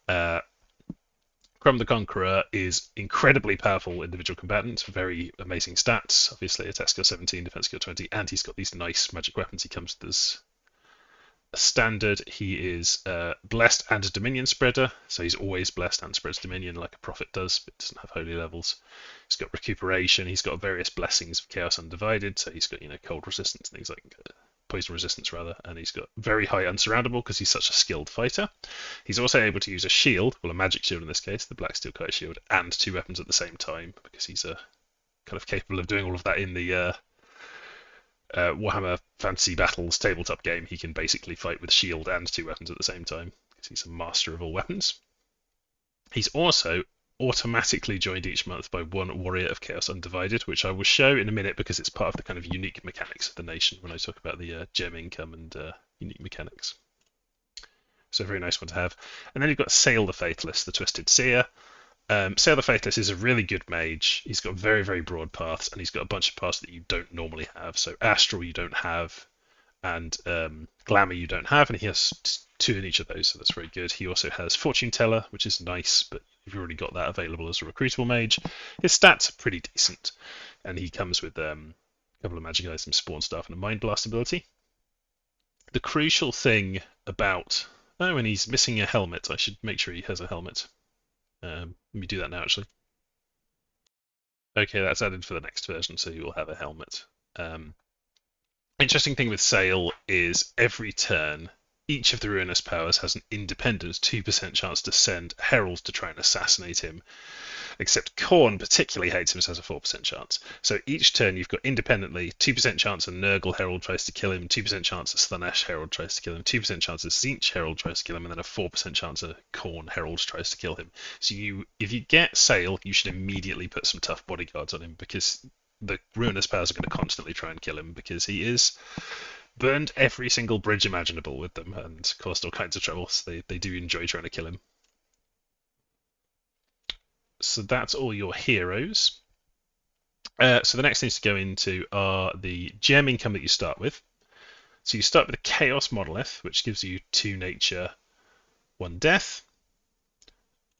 Crom Crom the Conqueror is incredibly powerful individual combatant, very amazing stats. Obviously, attack skill 17, defense skill 20, and he's got these nice magic weapons he comes with as a standard. He is blessed and a dominion spreader, so he's always blessed and spreads dominion like a prophet does, but doesn't have holy levels. He's got recuperation. He's got various blessings of chaos undivided, so he's got cold resistance, things like poison resistance rather, and he's got very high unsurroundable because he's such a skilled fighter. He's also able to use a shield, well a magic shield in this case, the Black Steel Kite shield, and 2 weapons at the same time because he's kind of capable of doing all of that in the Warhammer Fantasy Battles tabletop game. He can basically fight with shield and 2 weapons at the same time because he's a master of all weapons. He's also automatically joined each month by 1 Warrior of Chaos Undivided, which I will show in a minute because it's part of the kind of unique mechanics of the nation when I talk about the gem income and unique mechanics. So a very nice one to have. And then you've got Sail the Fatalist, the Twisted Seer. Sail the Fatalist is a really good mage. He's got very, very broad paths, and he's got a bunch of paths that you don't normally have. So Astral you don't have, and Glamour you don't have, and he has 2 in each of those, so that's very good. He also has Fortune Teller, which is nice, but you've already got that available as a recruitable mage. His stats are pretty decent, and he comes with a couple of magic items, Spawn Staff, and a Mind Blast ability. The crucial thing about... Oh, and he's missing a helmet. I should make sure he has a helmet. Let me do that now, actually. Okay, that's added for the next version, so he will have a helmet. Interesting thing with Sail is every turn, each of the Ruinous Powers has an independent 2% chance to send heralds to try and assassinate him, except Khorne particularly hates him, so has a 4% chance. So each turn you've got independently 2% chance a Nurgle herald tries to kill him, 2% chance a Slaanesh herald tries to kill him, 2% chance a Tzeentch herald tries to kill him, and then a 4% chance a Khorne herald tries to kill him. So if you get Sail, you should immediately put some tough bodyguards on him because the Ruinous Powers are going to constantly try and kill him because he is burned every single bridge imaginable with them and caused all kinds of trouble. So they do enjoy trying to kill him. So that's all your heroes. So the next things to go into are the gem income that you start with. So you start with a Chaos Monolith, which gives you 2 nature, 1 death,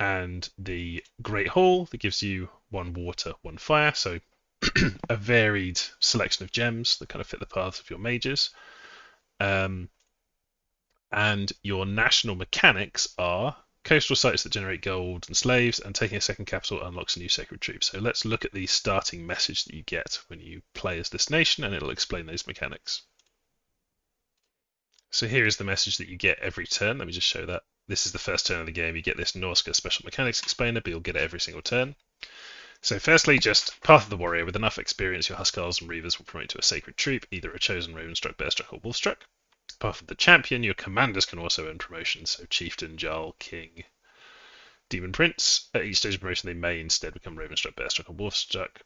and the Great Hall that gives you 1 water, 1 fire. So a varied selection of gems that kind of fit the paths of your mages. And your national mechanics are coastal sites that generate gold and slaves, and taking a second capital unlocks a new sacred troop. So let's look at the starting message that you get when you play as this nation, and it'll explain those mechanics. So here is the message that you get every turn. Let me just show that. This is the first turn of the game. You get this Norsca special mechanics explainer, but you'll get it every single turn. So firstly, just Path of the Warrior. With enough experience, your Huskars and Reavers will promote to a sacred troop, either a chosen Ravenstruck, Bearstruck, or Wolfstruck. Path of the Champion. Your commanders can also earn promotions, so Chieftain, Jarl, King, Demon Prince. At each stage of promotion, they may instead become Ravenstruck, Bearstruck, or Wolfstruck.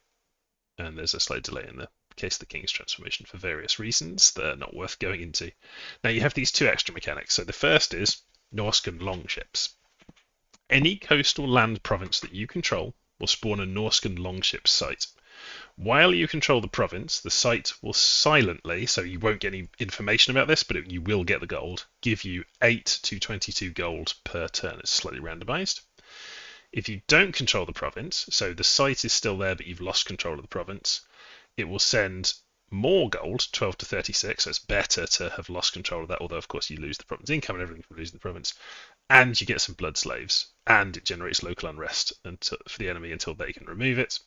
And there's a slight delay in the case of the King's transformation for various reasons that are not worth going into. Now you have these 2 extra mechanics. So the first is Norscan longships. Any coastal land province that you control will spawn a Norscan longship site. While you control the province, the site will silently, so you won't get any information about this, but you will get the gold, give you 8 to 22 gold per turn. It's slightly randomized. If you don't control the province, so the site is still there, but you've lost control of the province, it will send more gold, 12 to 36, so it's better to have lost control of that, although of course you lose the province income and everything from losing the province. And you get some blood slaves, and it generates local unrest for the enemy until they can remove it.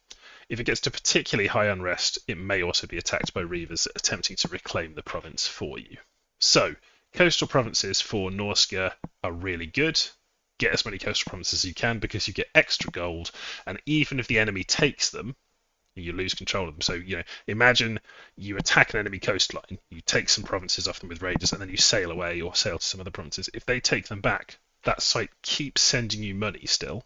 If it gets to particularly high unrest, it may also be attacked by Reavers attempting to reclaim the province for you. So, coastal provinces for Norsca are really good. Get as many coastal provinces as you can because you get extra gold, and even if the enemy takes them, you lose control of them. So, imagine you attack an enemy coastline, you take some provinces off them with raiders, and then you sail away or sail to some other provinces. If they take them back, that site keeps sending you money still,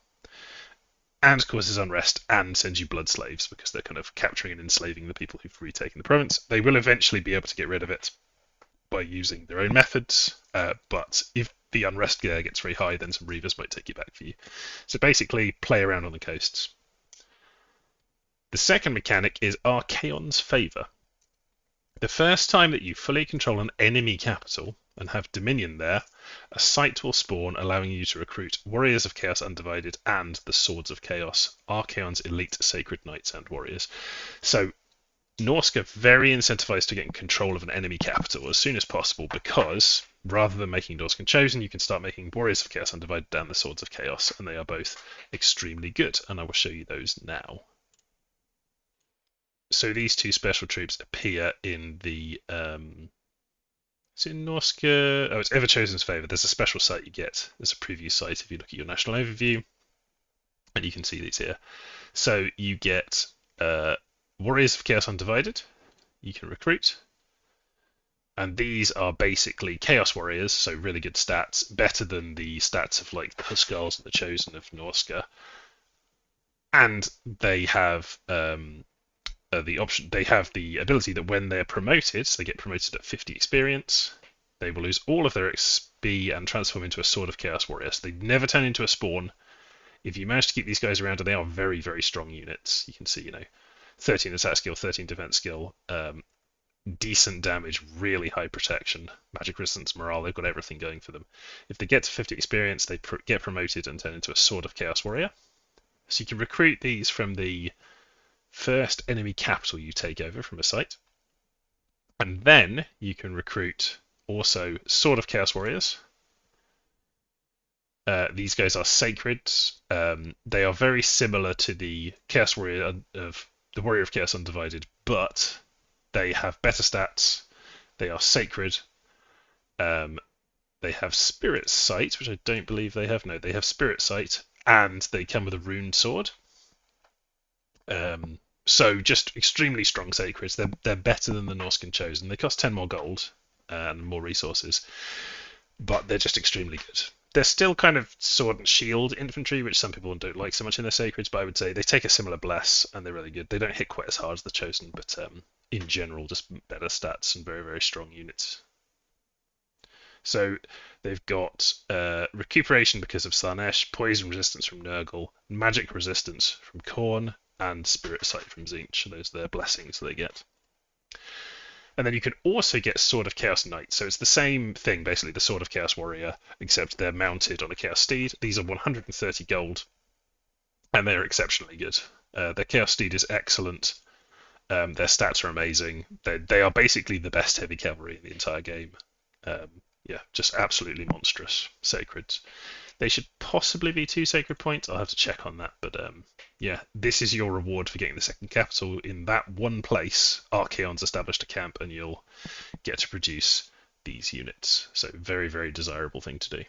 and causes unrest, and sends you blood slaves because they're kind of capturing and enslaving the people who've retaken the province. They will eventually be able to get rid of it by using their own methods, but if the unrest there gets very high, then some Reavers might take it back for you. So basically, play around on the coasts. The second mechanic is Archaon's Favour. The first time that you fully control an enemy capital, and have Dominion there, a site will spawn, allowing you to recruit Warriors of Chaos Undivided and the Swords of Chaos, Archaon's elite sacred knights and warriors. So Norsca very incentivized to getting control of an enemy capital as soon as possible, because rather than making Norscan Chosen, you can start making Warriors of Chaos Undivided and the Swords of Chaos, and they are both extremely good, and I will show you those now. So these two special troops appear in the it's in Norsca. Oh, it's Everchosen's favour. There's a special site you get. There's a preview site if you look at your national overview, and you can see these here. So you get Warriors of Chaos Undivided. You can recruit, and these are basically Chaos Warriors, so really good stats, better than the stats of like the Huskars and the Chosen of Norsca. And they have they have the ability that when they're promoted, so they get promoted at 50 experience, they will lose all of their XP and transform into a Sword of Chaos Warrior. So they never turn into a spawn. If you manage to keep these guys around, and they are very, very strong units. You can see, 13 attack skill, 13 defense skill, decent damage, really high protection, magic resistance, morale. They've got everything going for them. If they get to 50 experience, they get promoted and turn into a Sword of Chaos Warrior. So you can recruit these from the first enemy capital you take over from a site, and then you can recruit also Sword of Chaos Warriors. These guys are sacred. They are very similar to the Chaos Warrior of the Warrior of Chaos Undivided, but they have better stats. They are sacred. They have Spirit Sight, which I don't believe they have. No, they have Spirit Sight, and they come with a runed sword. So just extremely strong sacreds. They're better than the Norscan Chosen. They cost 10 more gold and more resources, but they're just extremely good. They're still kind of sword and shield infantry, which some people don't like so much in their sacreds, but I would say they take a similar bless and they're really good. They don't hit quite as hard as the Chosen, but in general, just better stats and very, very strong units. So they've got recuperation because of Slaanesh, poison resistance from Nurgle, magic resistance from Khorne, and Spirit Sight from Tzeentch. Those are their blessings they get. And then you can also get Sword of Chaos Knight. So it's the same thing, basically, the Sword of Chaos Warrior, except they're mounted on a Chaos Steed. These are 130 gold, and they're exceptionally good. Their Chaos Steed is excellent. Their stats are amazing. They are basically the best heavy cavalry in the entire game. Just absolutely monstrous sacreds. They should possibly be 2 sacred points. I'll have to check on that, but this is your reward for getting the second capital. In that one place, Archaon's established a camp, and you'll get to produce these units. So very, very desirable thing to do.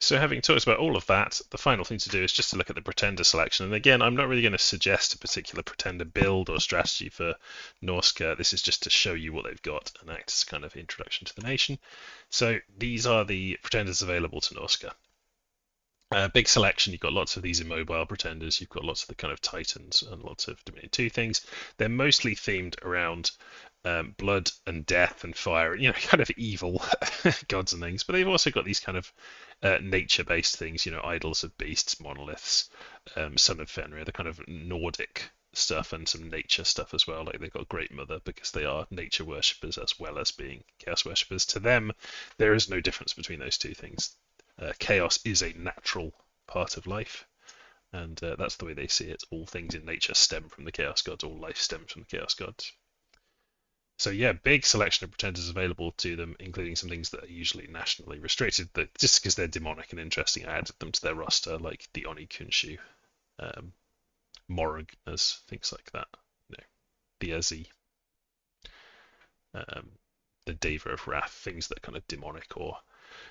So having talked about all of that, the final thing to do is just to look at the Pretender selection. And again, I'm not really going to suggest a particular Pretender build or strategy for Norsca. This is just to show you what they've got and act as kind of introduction to the nation. So these are the Pretenders available to Norsca. Big selection. You've got lots of these immobile Pretenders. You've got lots of the kind of Titans and lots of Dominion 2 things. They're mostly themed around blood and death and fire, kind of evil gods and things. But they've also got these kind of nature-based things, idols of beasts, monoliths, Son of Fenrir, the kind of Nordic stuff, and some nature stuff as well. Like they've got Great Mother because they are nature worshippers as well as being chaos worshippers. To them, there is no difference between those two things. Chaos is a natural part of life, and that's the way they see it. All things in nature stem from the chaos gods. All life stems from the chaos gods. So yeah, big selection of Pretenders available to them, including some things that are usually nationally restricted, that just because they're demonic and interesting, I added them to their roster, like the Oni Kunshu, Morrigners, things like that. The Ezi, the Deva of Wrath, things that are kind of demonic or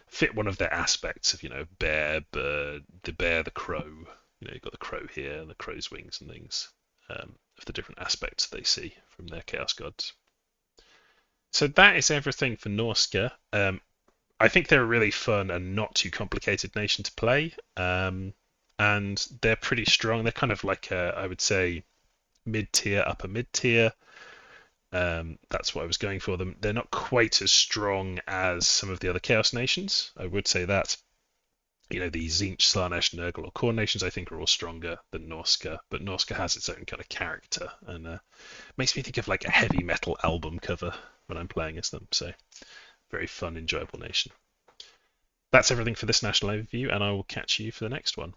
fit one of their aspects of, bear, bird, the bear, the crow. You've got the crow here, and the crow's wings and things, of the different aspects they see from their chaos gods. So that is everything for Norsca. I think they're a really fun and not too complicated nation to play, and they're pretty strong. They're kind of like I would say mid-tier, upper mid-tier. That's what I was going for them. They're not quite as strong as some of the other Chaos nations. I would say that. The Tzeentch, Slaanesh, Nurgle, or Khorne nations, I think, are all stronger than Norsca, but Norsca has its own kind of character, and makes me think of like a heavy metal album cover. when I'm playing as them. So very fun, enjoyable nation. That's everything for this national overview, and I will catch you for the next one.